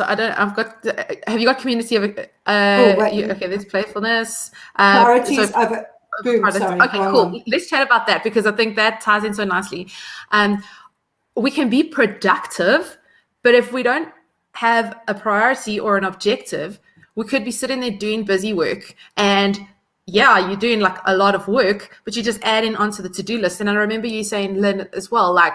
you got community of there's playfulness. Priorities over okay, cool. Let's chat about that because I think that ties in so nicely. We can be productive, but if we don't have a priority or an objective, we could be sitting there doing busy work and you're doing like a lot of work, but you're just adding onto the to-do list. And I remember you saying, Lynn, as well, like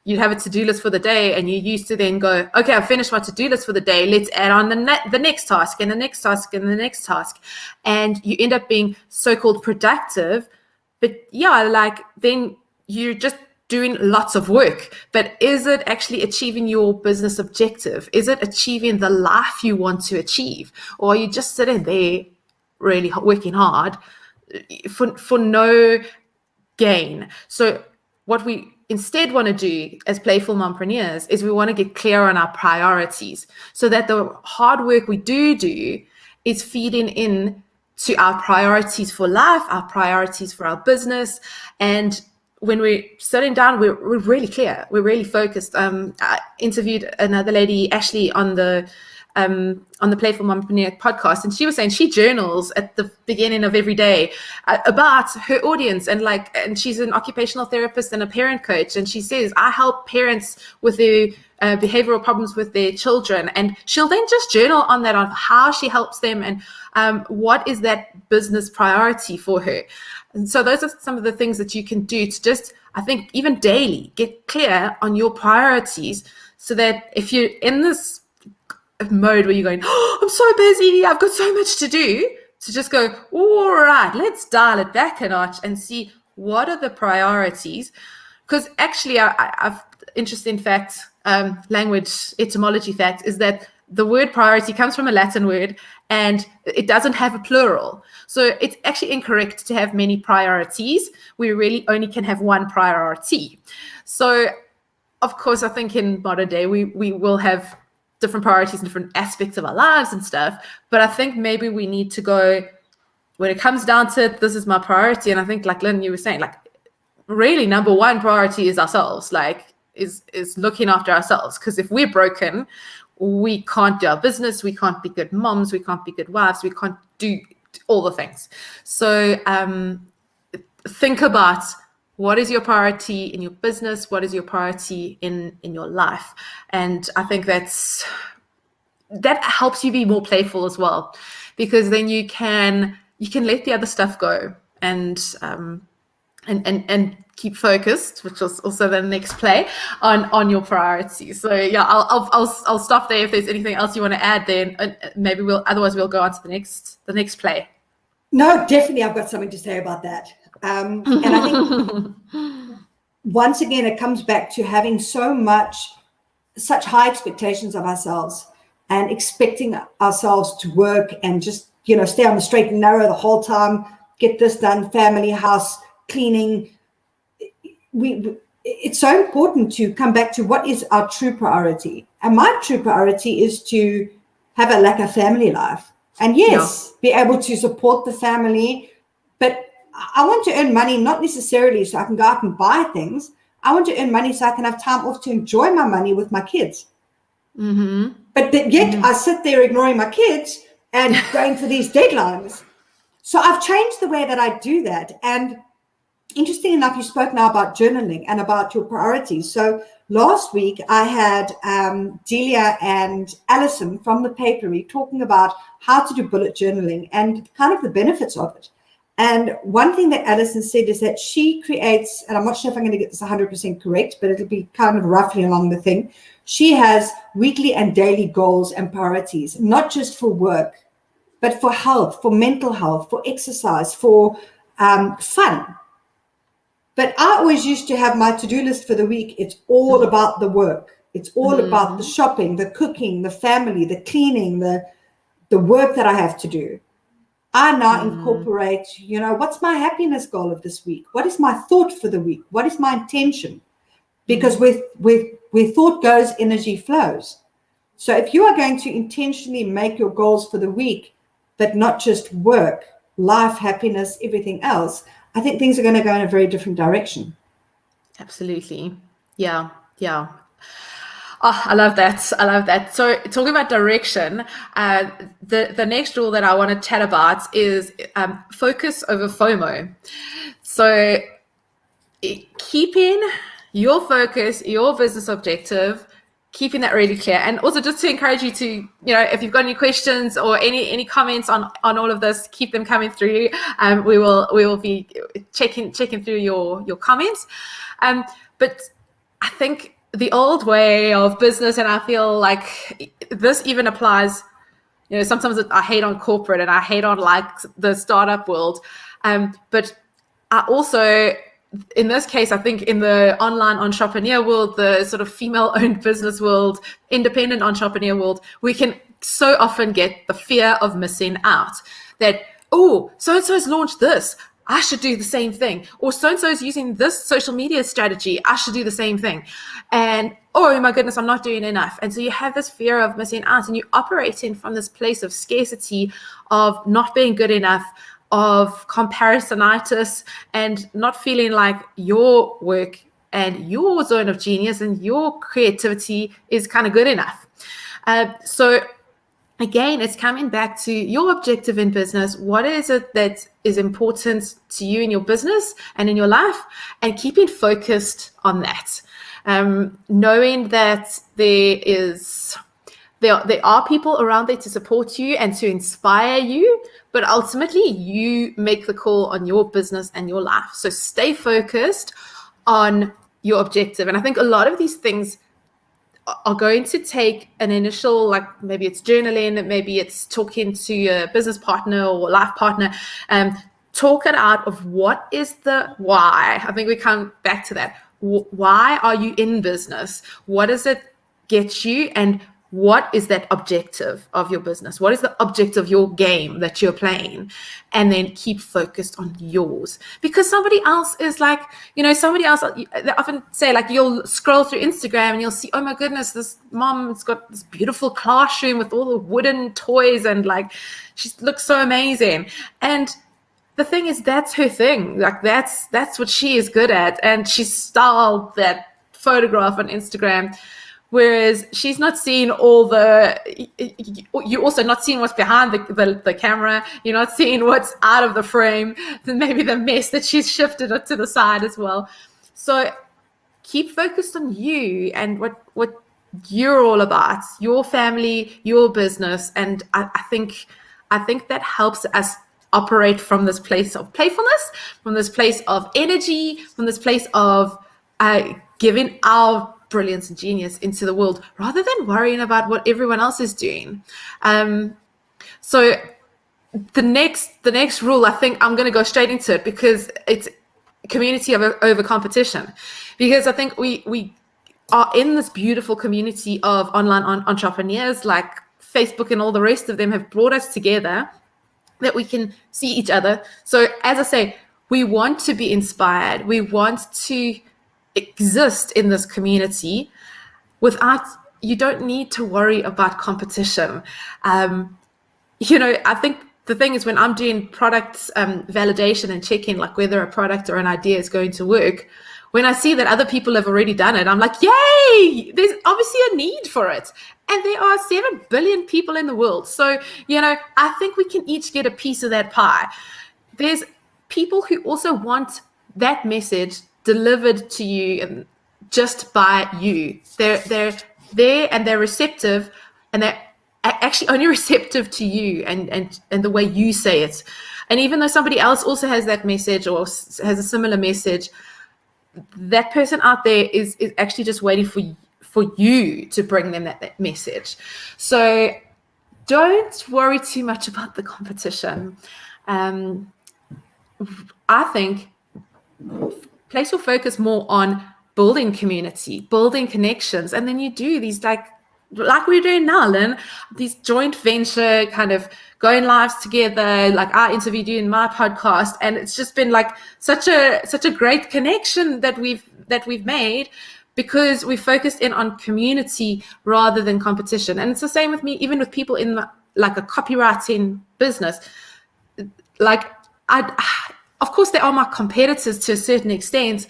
you'd have a to-do list for the day and you used to then go, okay, I've finished my to-do list for the day. Let's add on the next task and the next task and the next task. And you end up being so-called productive, but then you're just doing lots of work. But is it actually achieving your business objective? Is it achieving the life you want to achieve? Or are you just sitting there really working hard for no gain? So what we instead want to do as playful mompreneurs is we want to get clear on our priorities so that the hard work we do is feeding in to our priorities for life, our priorities for our business. And when we're sitting down, we're really clear. We're really focused. I interviewed another lady, Ashley, on the Playful Mompreneur podcast, and she was saying she journals at the beginning of every day about her audience, and she's an occupational therapist and a parent coach, and she says, I help parents with their behavioral problems with their children, and she'll then just journal on that, on how she helps them and what is that business priority for her. And so those are some of the things that you can do to just, I think, even daily, get clear on your priorities so that if you're in this mode where you're going, oh, I'm so busy, I've got so much to do, to just go, all right, let's dial it back a notch and see what are the priorities. Because actually, I've interesting fact, language etymology fact is that the word priority comes from a Latin word and it doesn't have a plural. So it's actually incorrect to have many priorities. We really only can have one priority. So, of course, I think in modern day, we will have different priorities in different aspects of our lives and stuff. But I think maybe we need to go, when it comes down to it, this is my priority. And I think, like Lynn, you were saying, like, really number one priority is ourselves, is looking after ourselves. Because if we're broken, we can't do our business, we can't be good moms, we can't be good wives, we can't do all the things. So think about, what is your priority in your business? What is your priority in your life? And I think that helps you be more playful as well, because then you can let the other stuff go and keep focused, which was also the next play on your priorities. So yeah, I'll stop there. If there's anything else you want to add, then maybe otherwise we'll go on to the next play. No, definitely, I've got something to say about that. And I think once again, it comes back to having such high expectations of ourselves and expecting ourselves to work and just, stay on the straight and narrow the whole time, get this done, family, house, cleaning. It's so important to come back to what is our true priority. And my true priority is to have a family life. And yes, be able to support the family, but I want to earn money, not necessarily so I can go out and buy things. I want to earn money so I can have time off to enjoy my money with my kids. Mm-hmm. But yet I sit there ignoring my kids and going for these deadlines. So I've changed the way that I do that. And interesting enough, you spoke now about journaling and about your priorities. So last week I had Delia and Alison from the Papery talking about how to do bullet journaling and kind of the benefits of it. And one thing that Alison said is that she creates, and I'm not sure if I'm going to get this 100% correct, but it'll be kind of roughly along the thing. She has weekly and daily goals and priorities, not just for work, but for health, for mental health, for exercise, for fun. But I always used to have my to-do list for the week. It's all about the work. It's all about the shopping, the cooking, the family, the cleaning, the work that I have to do. I now incorporate, what's my happiness goal of this week? What is my thought for the week? What is my intention? Because where thought goes, energy flows. So if you are going to intentionally make your goals for the week, but not just work, life, happiness, everything else, I think things are going to go in a very different direction. Absolutely. Yeah. Oh, I love that. So talking about direction, the next rule that I want to chat about is focus over FOMO. So keeping your focus, your business objective, keeping that really clear. And also just to encourage you to, if you've got any questions or any comments on all of this, keep them coming through. We will be checking through your comments. But I think the old way of business, and I feel like this even applies, sometimes I hate on corporate and I hate on like the startup world. But I also, in this case, I think in the online entrepreneur world, the sort of female-owned business world, independent entrepreneur world, we can so often get the fear of missing out. That, oh, so-and-so has launched this, I should do the same thing. Or so-and-so is using this social media strategy, I should do the same thing. And, oh my goodness, I'm not doing enough. And so you have this fear of missing out, and you're operating from this place of scarcity, of not being good enough, of comparisonitis, and not feeling like your work and your zone of genius and your creativity is kind of good enough. So again, it's coming back to your objective in business. What is it that is important to you in your business and in your life, and keeping focused on that. Knowing that there are people around there to support you and to inspire you, but ultimately you make the call on your business and your life. So stay focused on your objective. And I think a lot of these things are going to take an initial, like maybe it's journaling, maybe it's talking to your business partner or life partner, talk it out of what is the why. I think we come back to that. Why are you in business? What does it get you? And what is that objective of your business? What is the objective of your game that you're playing? And then keep focused on yours. Because somebody else is like, somebody else, they often say, like, you'll scroll through Instagram and you'll see, oh my goodness, this mom's got this beautiful classroom with all the wooden toys and like, she looks so amazing. And the thing is, that's her thing. Like that's what she is good at. And she styled that photograph on Instagram. Whereas she's not seeing you're also not seeing what's behind the camera. You're not seeing what's out of the frame, maybe the mess that she's shifted it to the side as well. So keep focused on you and what you're all about, your family, your business. And I think that helps us operate from this place of playfulness, from this place of energy, from this place of giving our brilliance and genius into the world, rather than worrying about what everyone else is doing. So the next rule, I think I'm going to go straight into it, because it's community over competition. Because I think we are in this beautiful community of online entrepreneurs, like Facebook and all the rest of them have brought us together, that we can see each other. So as I say, we want to be inspired. We want to exist in this community you don't need to worry about competition. I think the thing is, when I'm doing product validation and checking like whether a product or an idea is going to work, when I see that other people have already done it, I'm like, yay, there's obviously a need for it. And there are 7 billion people in the world. So, I think we can each get a piece of that pie. There's people who also want that message delivered to you and just by you. They're there and they're receptive, and they're actually only receptive to you and the way you say it. And even though somebody else also has that message or has a similar message, that person out there is actually just waiting for you to bring them that message. So don't worry too much about the competition. I think place your focus more on building community, building connections, and then you do these like we're doing now, Lynn, these joint venture kind of going lives together, like I interviewed you in my podcast, and it's just been like such a great connection that we've made because we focused in on community rather than competition. And it's the same with me, even with people in like a copywriting business. Like of course, they are my competitors to a certain extent,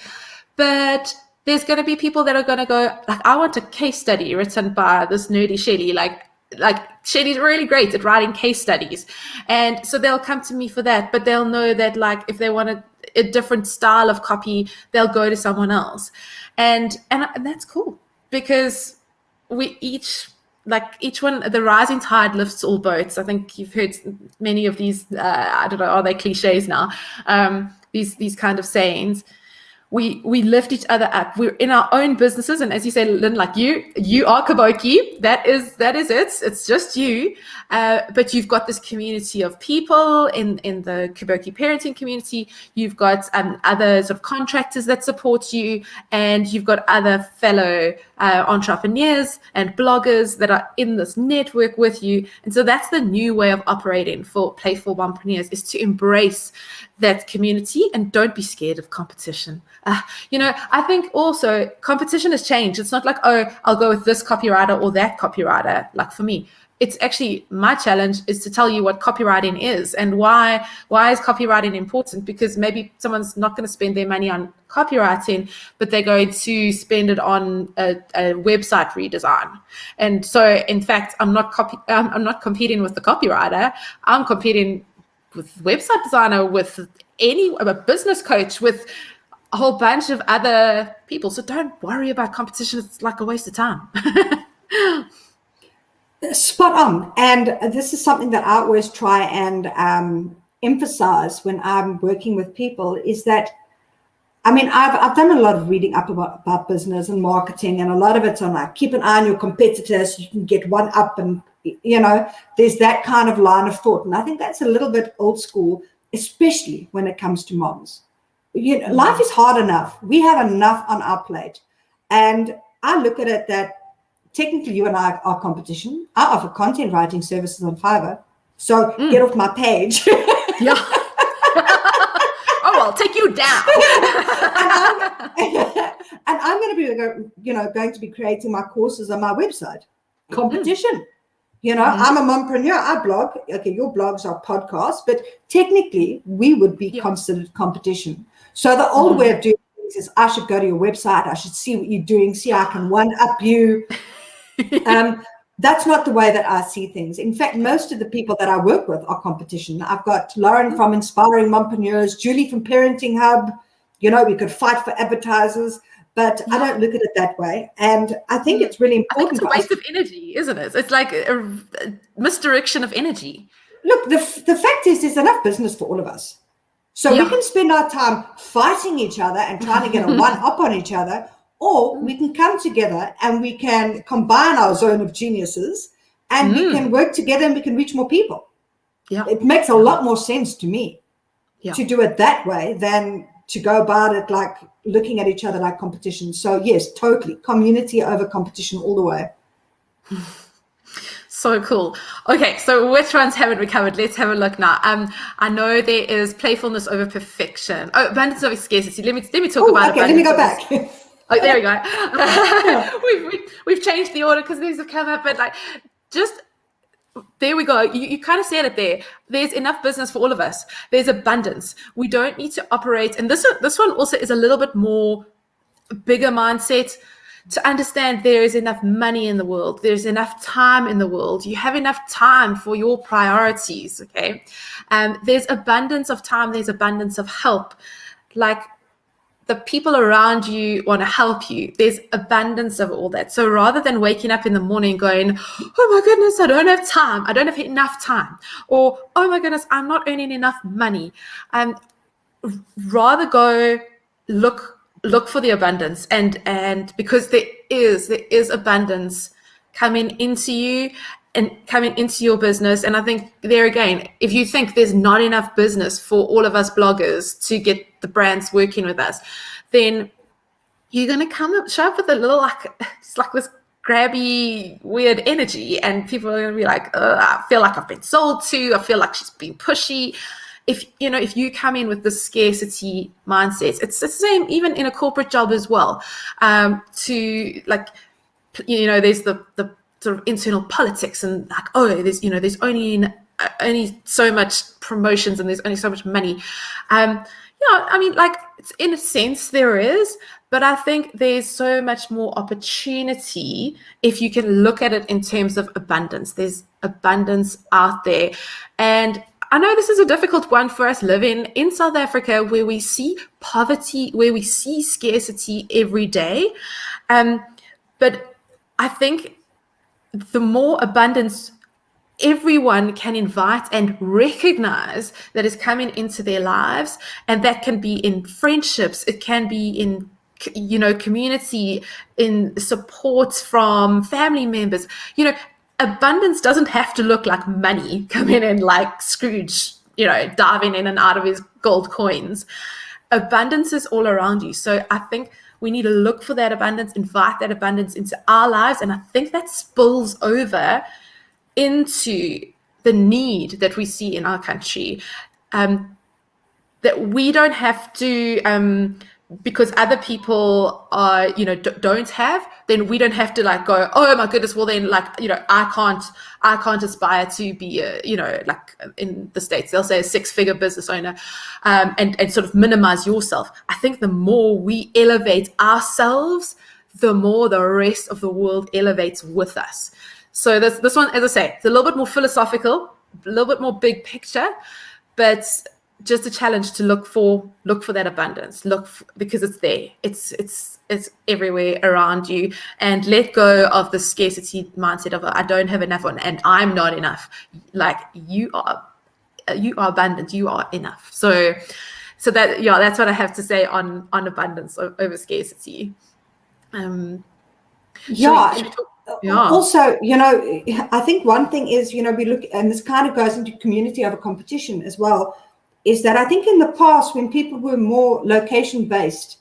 but there's going to be people that are going to go, like, I want a case study written by this nerdy Shelley. Like Shelley's really great at writing case studies. And so they'll come to me for that, but they'll know that, like, if they want a different style of copy, they'll go to someone else. And that's cool because we each one, the rising tide lifts all boats. I think you've heard many of these, I don't know, are they cliches now? These kind of sayings. We lift each other up. We're in our own businesses. And as you say, Lynn, like you are Kaboutjie. That is it. It's just you. But you've got this community of people in the Kaboutjie parenting community. You've got other sort of contractors that support you. And you've got other fellow entrepreneurs and bloggers that are in this network with you. And so that's the new way of operating for Playful Mompreneurs, is to embrace that community and don't be scared of competition. I think also competition has changed. It's not like, oh, I'll go with this copywriter or that copywriter. Like for me, it's actually my challenge is to tell you what copywriting is and why is copywriting important, because maybe someone's not going to spend their money on copywriting, but they're going to spend it on a website redesign. And so, in fact, I'm not competing with the copywriter. I'm competing with website designer, with a business coach, with a whole bunch of other people. So don't worry about competition. It's like a waste of time. Spot on. And this is something that I always try and emphasize when I'm working with people, is that, I mean, I've done a lot of reading up about business and marketing, and a lot of it's on like, keep an eye on your competitors. You can get one up, and, there's that kind of line of thought. And I think that's a little bit old school, especially when it comes to moms. Life is hard enough. We have enough on our plate. And I look at it that technically you and I are competition. I offer content writing services on Fiverr. So get off my page. Yeah. Oh, I'll take you down. and I'm going to be, going to be creating my courses on my website. Competition. I'm a mompreneur. I blog. Okay, your blogs are podcasts, but technically we would be considered competition. So the old way of doing things is, I should go to your website. I should see what you're doing. See how I can one-up you. That's not the way that I see things. In fact, most of the people that I work with are competition. I've got Lauren from Inspiring Mompreneurs, Julie from Parenting Hub. We could fight for advertisers, but I don't look at it that way. And I think it's really important. It's a waste of energy, isn't it? It's like a misdirection of energy. Look, the fact is, there's enough business for all of us. So we can spend our time fighting each other and trying to get a one-up on each other, or we can come together and we can combine our zone of geniuses and we can work together and we can reach more people. Yeah, it makes a lot more sense to me to do it that way than to go about it like looking at each other like competition. So yes, totally. Community over competition all the way. So cool. Okay, so which ones haven't we covered? Let's have a look now. I know there is playfulness over perfection. Oh, abundance over scarcity. Let me talk about it. Okay, let me go back. Oh, there we go. we've changed the order because these have come up, but like, just there we go. You kind of said it there. There's enough business for all of us. There's abundance. We don't need to operate. And this one also is a little bit more bigger mindset. to understand there is enough money in the world, there's enough time in the world, you have enough time for your priorities, okay? There's abundance of time, there's abundance of help. Like, the people around you want to help you. There's abundance of all that. So rather than waking up in the morning going, oh my goodness, I don't have time, I don't have enough time, or oh my goodness, I'm not earning enough money, rather go look for the abundance, and because there is abundance coming into you and coming into your business. And I think there again, if you think there's not enough business for all of us bloggers to get the brands working with us, then you're going to show up with a little, it's like this grabby, weird energy, and people are going to be like, I feel like I've been sold to, I feel like she's been pushy. If you come in with the scarcity mindset, it's the same even in a corporate job as well. There's the sort of internal politics, and like, oh, there's only so much promotions and there's only so much money. It's, in a sense there is, but I think there's so much more opportunity if you can look at it in terms of abundance. There's abundance out there. And I know this is a difficult one for us living in South Africa, where we see poverty, where we see scarcity every day. But I think the more abundance everyone can invite and recognize that is coming into their lives, and that can be in friendships, it can be in community, in support from family members. Abundance doesn't have to look like money coming in like Scrooge, diving in and out of his gold coins. Abundance is all around you. So I think we need to look for that abundance, invite that abundance into our lives. And I think that spills over into the need that we see in our country, that we don't have to, because other people are, don't have, then we don't have to like go, oh my goodness, well then I can't aspire to be like in the States, they'll say a 6-figure business owner, and sort of minimize yourself. I think the more we elevate ourselves, the more the rest of the world elevates with us. So this one, as I say, it's a little bit more philosophical, a little bit more big picture, but just a challenge to look for that abundance, because it's there, it's everywhere around you, and let go of the scarcity mindset of I don't have enough and I'm not enough. Like, you are abundant, you are enough. So that, that's what I have to say on abundance over scarcity. Also, I think one thing is, we look, and this kind of goes into community over competition as well, is that I think in the past, when people were more location-based,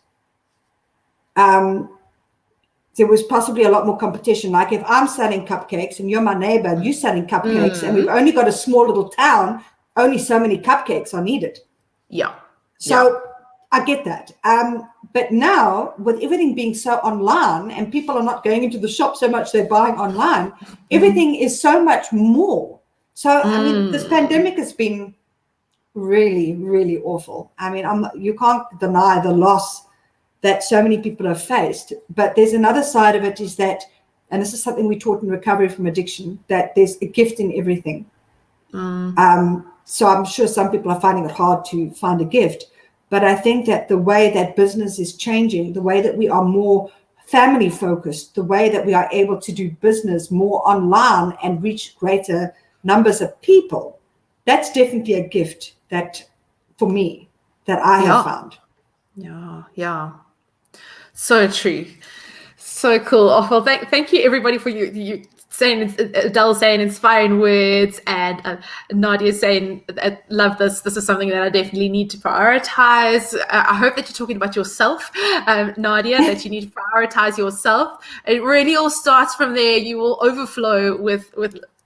there was possibly a lot more competition. Like, if I'm selling cupcakes and you're my neighbor and you're selling cupcakes, and we've only got a small little town, only so many cupcakes are needed. Yeah. So I get that. But now, with everything being so online and people are not going into the shop so much, they're buying online, everything is so much more. So, I mean, this pandemic has been really, really awful. I mean, you can't deny the loss that so many people have faced. But there's another side of it, is that, and this is something we taught in recovery from addiction, that there's a gift in everything. So I'm sure some people are finding it hard to find a gift. But I think that the way that business is changing, the way that we are more family focused, the way that we are able to do business more online and reach greater numbers of people, that's definitely a gift that, for me, that I have found. Yeah. So true. So cool. Oh, well, thank you everybody for you saying, Adele saying inspiring words, and Nadia saying, I love this. This is something that I definitely need to prioritize. I hope that you're talking about yourself, Nadia, that you need to prioritize yourself. It really all starts from there. You will overflow with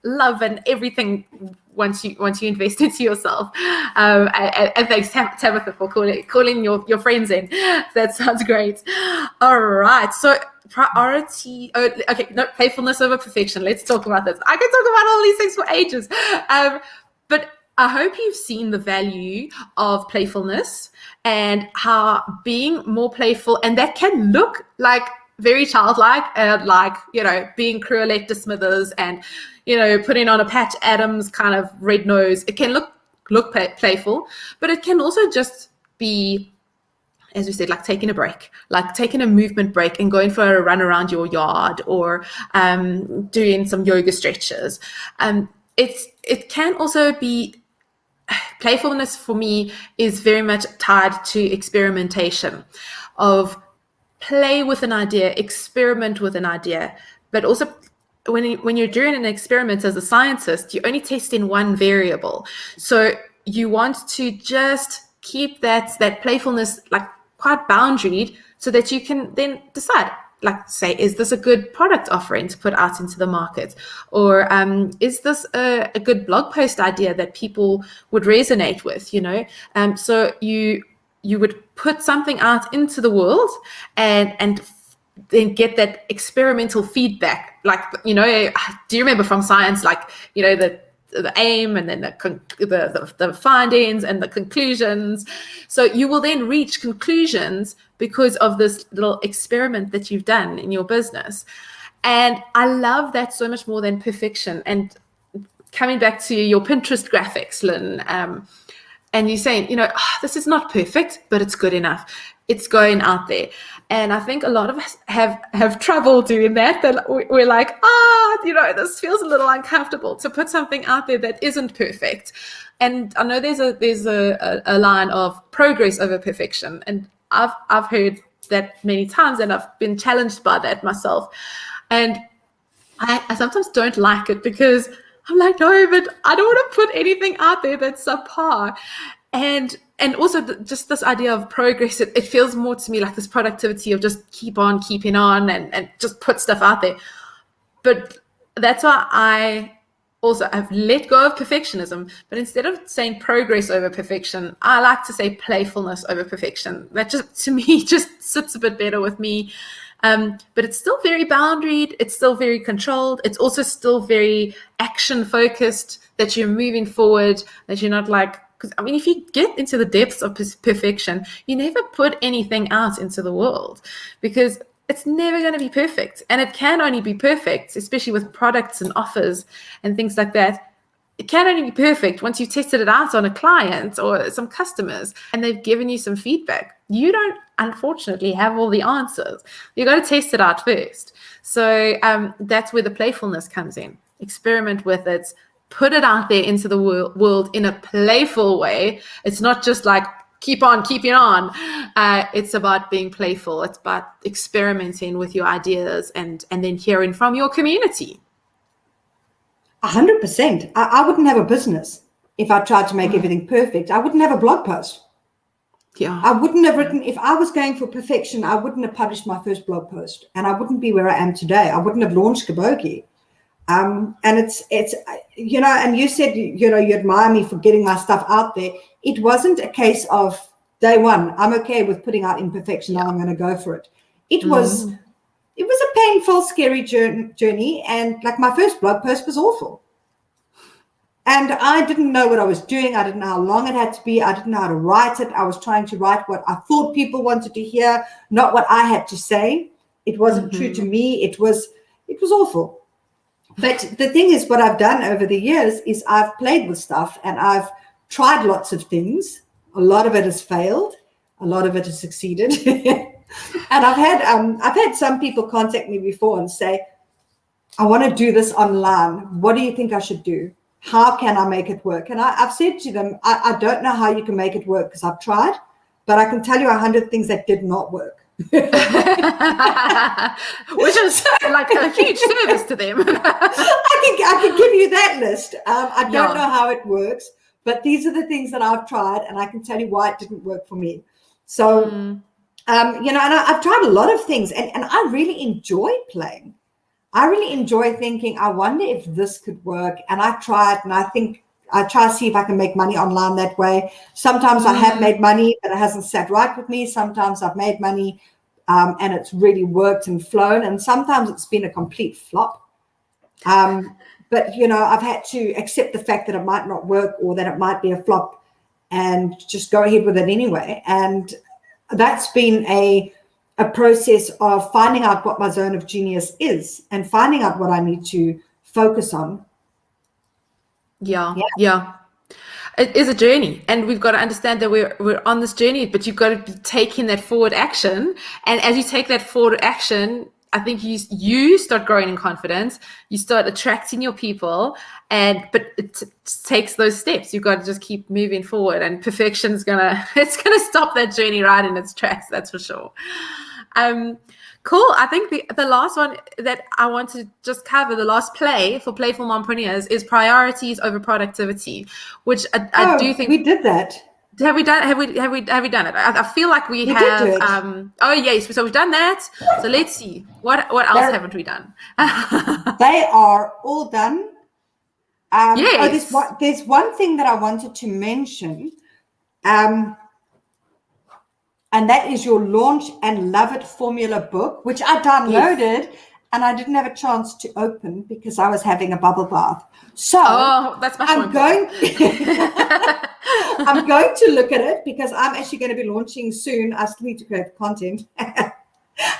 love and everything once you invest into yourself. And thanks, Tabitha, for calling your friends in. That sounds great. All right. So priority. Playfulness over perfection. Let's talk about this. I could talk about all these things for ages. But I hope you've seen the value of playfulness and how being more playful, and that can look like very childlike and like, being Cruellette de Smithers and, putting on a Patch Adams kind of red nose. It can look playful, but it can also just be, as we said, like taking a break, like taking a movement break and going for a run around your yard, or doing some yoga stretches. It can also be, playfulness for me is very much tied to experimentation, of play with an idea, experiment with an idea, but also when you're doing an experiment as a scientist, you're only testing one variable. So you want to just keep that playfulness like quite boundaried, so that you can then decide, like, say, is this a good product offering to put out into the market? Or is this a good blog post idea that people would resonate with, So you would put something out into the world and then get that experimental feedback. Like, do you remember from science, like, the aim and then the findings and the conclusions. So you will then reach conclusions because of this little experiment that you've done in your business. And I love that so much more than perfection. And coming back to your Pinterest graphics, Lynn, and you're saying, this is not perfect, but it's good enough. It's going out there. And I think a lot of us have trouble doing that. That we're like, this feels a little uncomfortable to put something out there that isn't perfect. And I know there's a line of progress over perfection. And I've heard that many times, and I've been challenged by that myself. And I sometimes don't like it, because I'm like, no, but I don't want to put anything out there that's subpar. And also just this idea of progress, it feels more to me like this productivity of just keep on keeping on and just put stuff out there. But that's why I also have let go of perfectionism. But instead of saying progress over perfection, I like to say playfulness over perfection. That just, to me, just sits a bit better with me. But it's still very boundaried. It's still very controlled. It's also still very action focused, that you're moving forward, that you're not like, because if you get into the depths of perfection, you never put anything out into the world, because it's never going to be perfect. And it can only be perfect, especially with products and offers and things like that. It can only be perfect once you've tested it out on a client or some customers and they've given you some feedback. You don't, unfortunately, have all the answers. You've got to test it out first. So that's where the playfulness comes in. Experiment with it. Put it out there into the world in a playful way. It's not just like keep on keeping on. It's about being playful. It's about experimenting with your ideas and then hearing from your community. 100%. I wouldn't have a business if I tried to make everything perfect. I wouldn't have a blog post. Yeah. I wouldn't have written, if I was going for perfection, I wouldn't have published my first blog post, and I wouldn't be where I am today. I wouldn't have launched Kaboutjie. And it's and you said, you admire me for getting my stuff out there. It wasn't a case of day one, I'm okay with putting out imperfection, now I'm going to go for it. It was a painful, scary journey. And like, my first blog post was awful. And I didn't know what I was doing. I didn't know how long it had to be. I didn't know how to write it. I was trying to write what I thought people wanted to hear, not what I had to say. It wasn't true to me. It was awful. But the thing is, what I've done over the years is I've played with stuff and I've tried lots of things. A lot of it has failed. A lot of it has succeeded. And I've had some people contact me before and say, I want to do this online. What do you think I should do? How can I make it work? And I've said to them, I don't know how you can make it work because I've tried, but I can tell you 100 things that did not work. Which is like a huge service to them. I can give you that list. I don't know how it works, but these are the things that I've tried, and I can tell you why it didn't work for me. So, and I've tried a lot of things, and I really enjoy playing. I really enjoy thinking, I wonder if this could work. And I try it, and I think I try to see if I can make money online that way. Sometimes I have made money, but it hasn't sat right with me. Sometimes I've made money and it's really worked and flown. And sometimes it's been a complete flop. But, I've had to accept the fact that it might not work or that it might be a flop and just go ahead with it anyway. And that's been a a process of finding out what my zone of genius is and finding out what I need to focus on. Yeah. It is a journey, and we've got to understand that we're on this journey, but you've got to be taking that forward action. And as you take that forward action, I think you start growing in confidence, you start attracting your people, but it takes those steps. You've got to just keep moving forward, and perfection's gonna stop that journey right in its tracks, that's for sure. Cool. I think the last one that I want to just cover, the last play for Playful Mompreneurs, is priorities over productivity, which I do think we did that. Have we done it? I feel like we have. Oh yes, so we've done that. So let's see what else haven't we done? They are all done. Yes. There's one thing that I wanted to mention. And that is your Launch and Love It formula book, which I downloaded and I didn't have a chance to open because I was having a bubble bath. So that's much more I'm going to look at it because I'm actually going to be launching soon. I still need to create content.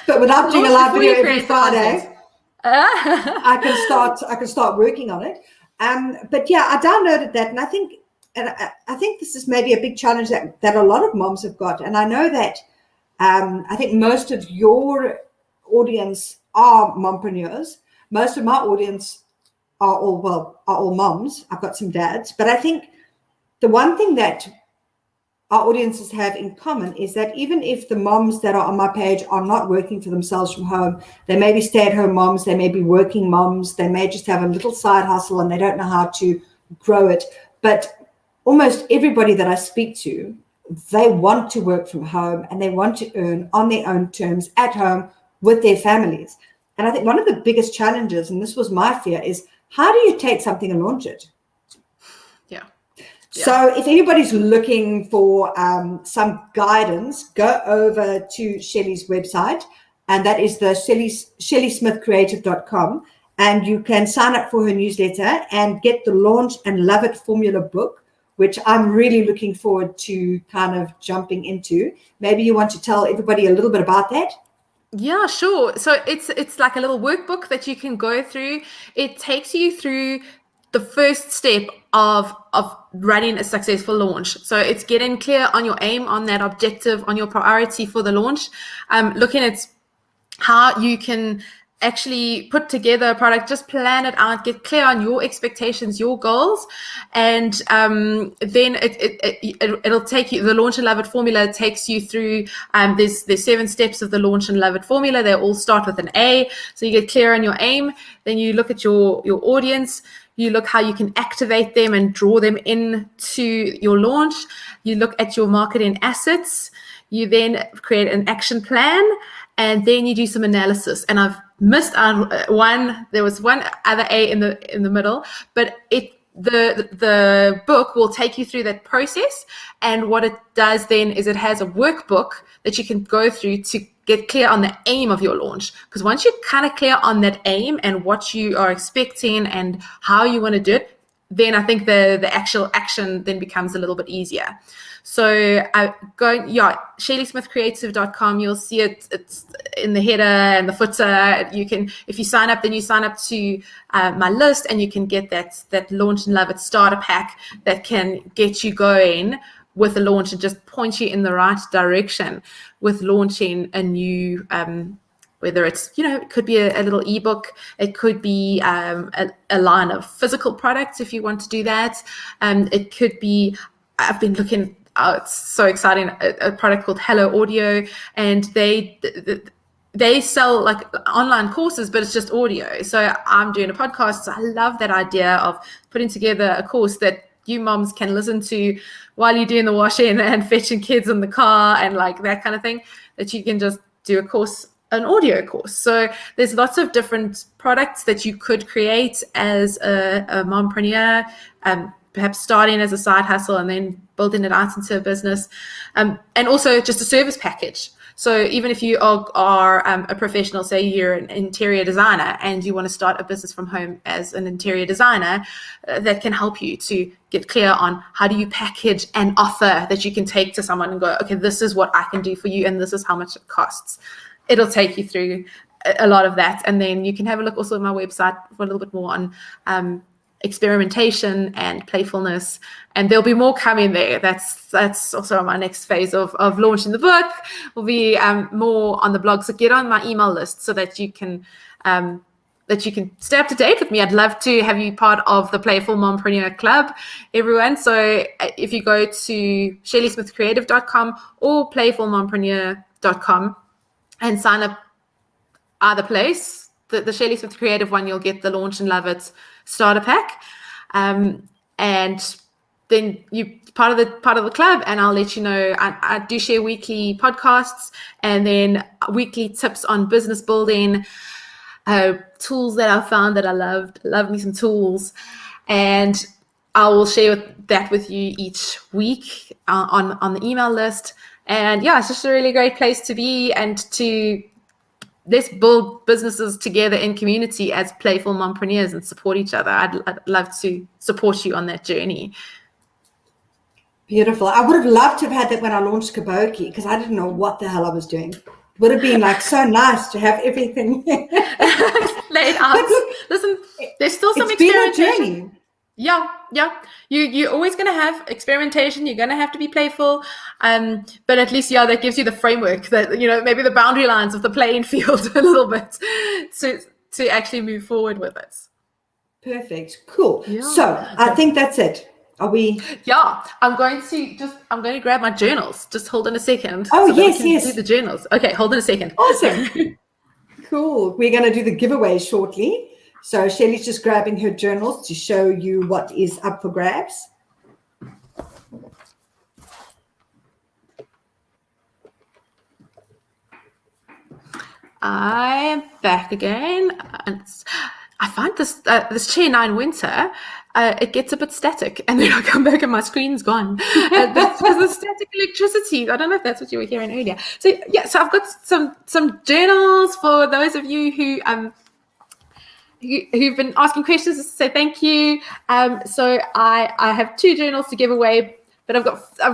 But without doing a live video every Friday, I can start working on it. But yeah, I downloaded that, and I think this is maybe a big challenge that a lot of moms have got. And I know that I think most of your audience are mompreneurs. Most of my audience are all moms. I've got some dads. But I think the one thing that our audiences have in common is that even if the moms that are on my page are not working for themselves from home, they may be stay-at-home moms, they may be working moms, they may just have a little side hustle and they don't know how to grow it. But almost everybody that I speak to, they want to work from home and they want to earn on their own terms at home with their families. And I think one of the biggest challenges, and this was my fear, is how do you take something and launch it? Yeah. So if anybody's looking for some guidance, go over to Shelley's website, and that is the ShelleySmithCreative.com, and you can sign up for her newsletter and get the Launch and Love It formula book, which I'm really looking forward to kind of jumping into. Maybe you want to tell everybody a little bit about that? Yeah, sure. So it's like a little workbook that you can go through. It takes you through the first step of running a successful launch. So it's getting clear on your aim, on that objective, on your priority for the launch, looking at how you can actually put together a product, just plan it out, get clear on your expectations, your goals, and then it'll take you, the Launch and Love It formula takes you through, there's 7 steps of the Launch and Love It formula. They all start with an A. So you get clear on your aim, then you look at your audience, you look how you can activate them and draw them into your launch. You look at your marketing assets. You then create an action plan, and then you do some analysis. And I've missed out one. There was one other A in the middle, but the book will take you through that process. And what it does then is it has a workbook that you can go through to get clear on the aim of your launch. Because once you're kind of clear on that aim and what you are expecting and how you want to do it, then I think the actual action then becomes a little bit easier. So ShelleySmithCreative.com, you'll see it. It's in the header and the footer. You can, if you sign up, then you sign up to my list, and you can get that Launch and Love It starter pack that can get you going with the launch and just point you in the right direction with launching a new, whether it's, it could be a little ebook, it could be a line of physical products if you want to do that. It could be, I've been looking, it's so exciting, a product called Hello Audio, and they sell like online courses, but it's just audio. So I'm doing a podcast. So I love that idea of putting together a course that you moms can listen to while you're doing the washing and fetching kids in the car and like that kind of thing, that you can just do a course, an audio course. So there's lots of different products that you could create as a mompreneur, perhaps starting as a side hustle and then building it out into a business, and also just a service package. So even if you are a professional, say you're an interior designer and you want to start a business from home as an interior designer, that can help you to get clear on how do you package an offer that you can take to someone and go, okay, this is what I can do for you and this is how much it costs. It'll take you through a lot of that. And then you can have a look also at my website for a little bit more on experimentation and playfulness, and there'll be more coming there. That's also my next phase of launching the book. Will be more on the blog, so get on my email list so that you can stay up to date with me. I'd love to have you part of the Playful Mompreneur Club, everyone. So if you go to shelleysmithcreative.com or playfulmompreneur.com and sign up either place, the Shelley Smith Creative one, you'll get the Launch and Love It starter pack, and then you part of the club, and I'll let you know. I do share weekly podcasts and then weekly tips on business building, tools that I found that I love me some tools, and I will share that with you each week on the email list. And yeah, it's just a really great place to be, and to let's build businesses together in community as playful mompreneurs and support each other. I'd love to support you on that journey. Beautiful. I would have loved to have had that when I launched Kaboutjie, because I didn't know what the hell I was doing. It would have been like so nice to have everything laid out. Look, listen, there's still some experimentation. Yeah. You're always going to have experimentation. You're going to have to be playful. But at least, that gives you the framework that, maybe the boundary lines of the playing field a little bit to actually move forward with it. Perfect. Cool. Yeah. So I think that's it. Are we? Yeah. I'm going to grab my journals. Just hold on a second. Oh, so yes. Do the journals. Okay. Hold on a second. Awesome. Cool. We're going to do the giveaway shortly. So Shelley's just grabbing her journals to show you what is up for grabs. I'm back again. I find this chair now in winter, it gets a bit static, and then I come back and my screen's gone. That's because of static electricity. I don't know if that's what you were hearing earlier. So so I've got some journals for those of you who've been asking questions, to say thank you. So I have 2 journals to give away, but I've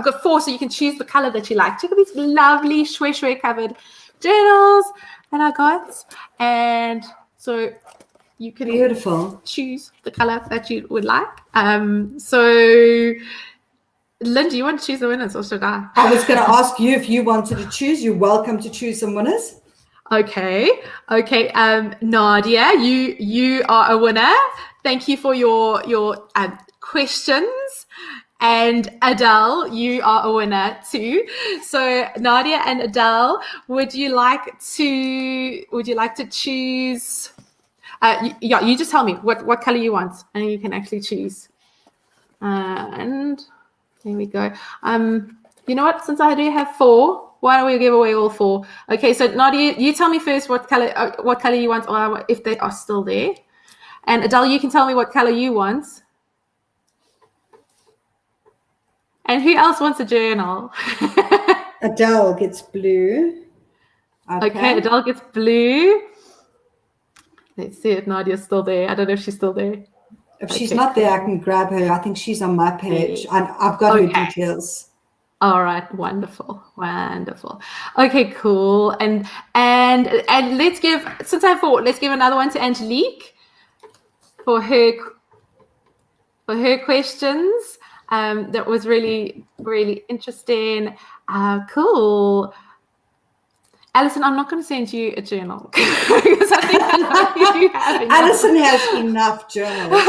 got 4, so you can choose the color that you like. Check out these lovely shwe covered journals that I got, and so you can beautiful choose the color that you would like. So Lynn, do you want to choose the winners, or should I? I was going to ask you if you wanted to choose. You're welcome to choose some winners. Okay. Nadia, you are a winner. Thank you for your questions. And Adele, you are a winner too. So Nadia and Adele, would you like to choose? You just tell me what color you want, and you can actually choose. And there we go. You know what? Since I do have 4. Why don't we give away all 4? Okay, so Nadia, you tell me first what color you want, or if they are still there. And Adele, you can tell me what color you want. And who else wants a journal? Adele gets blue. Okay, Adele gets blue. Let's see if Nadia's still there. I don't know if she's still there. If she's not there, I can grab her. I think she's on my page. I've got her details. All right, wonderful. Okay, cool. And let's give, since I have 4, let's give another one to Angelique for her questions. That was really, really interesting. Cool. Alison, I'm not going to send you a journal because I think I know you have enough. Alison has enough journals.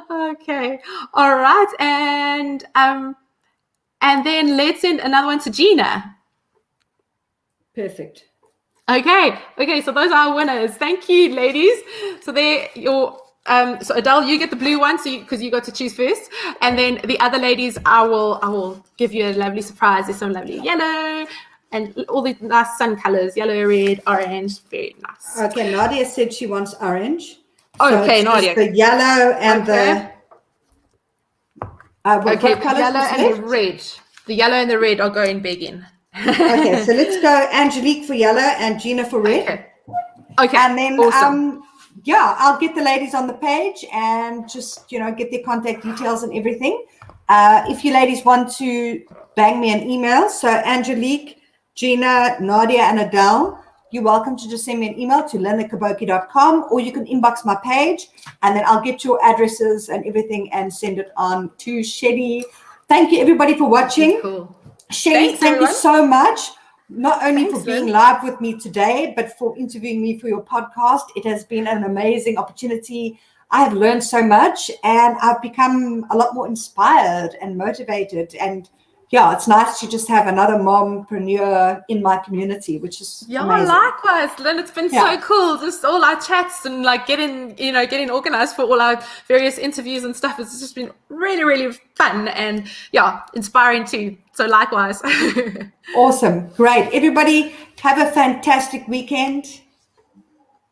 Okay. All right. And then let's send another one to Gina. Perfect. Okay. So those are our winners. Thank you, ladies. So so Adele, you get the blue one, because you got to choose first, and then the other ladies, I will give you a lovely surprise. There's some lovely yellow and all the nice sun colors, yellow, red, orange, very nice. Okay, Nadia said she wants orange. Okay, so Nadia. The yellow and the yellow and the red. The yellow and the red are going begging. Okay, so let's go Angelique for yellow and Gina for red. Okay. And then, awesome. I'll get the ladies on the page and just, get their contact details and everything. If you ladies want to bang me an email, so Angelique, Gina, Nadia, and Adele, you're welcome to just send me an email to lynne@kaboutjie.com, or you can inbox my page, and then I'll get your addresses and everything and send it on to Shelley. Thank you, everybody, for watching. Cool. Shelley, thank you so much, not only for being Lynne. live with me today, but for interviewing me for your podcast. It has been an amazing opportunity. I have learned so much, and I've become a lot more inspired and motivated. And it's nice to just have another mompreneur in my community, which is amazing. Likewise, Lynne. It's been so cool. Just all our chats and getting organized for all our various interviews and stuff. It's just been really, really fun and inspiring too. So likewise. Awesome. Great. Everybody have a fantastic weekend.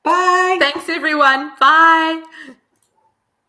Bye. Thanks, everyone. Bye.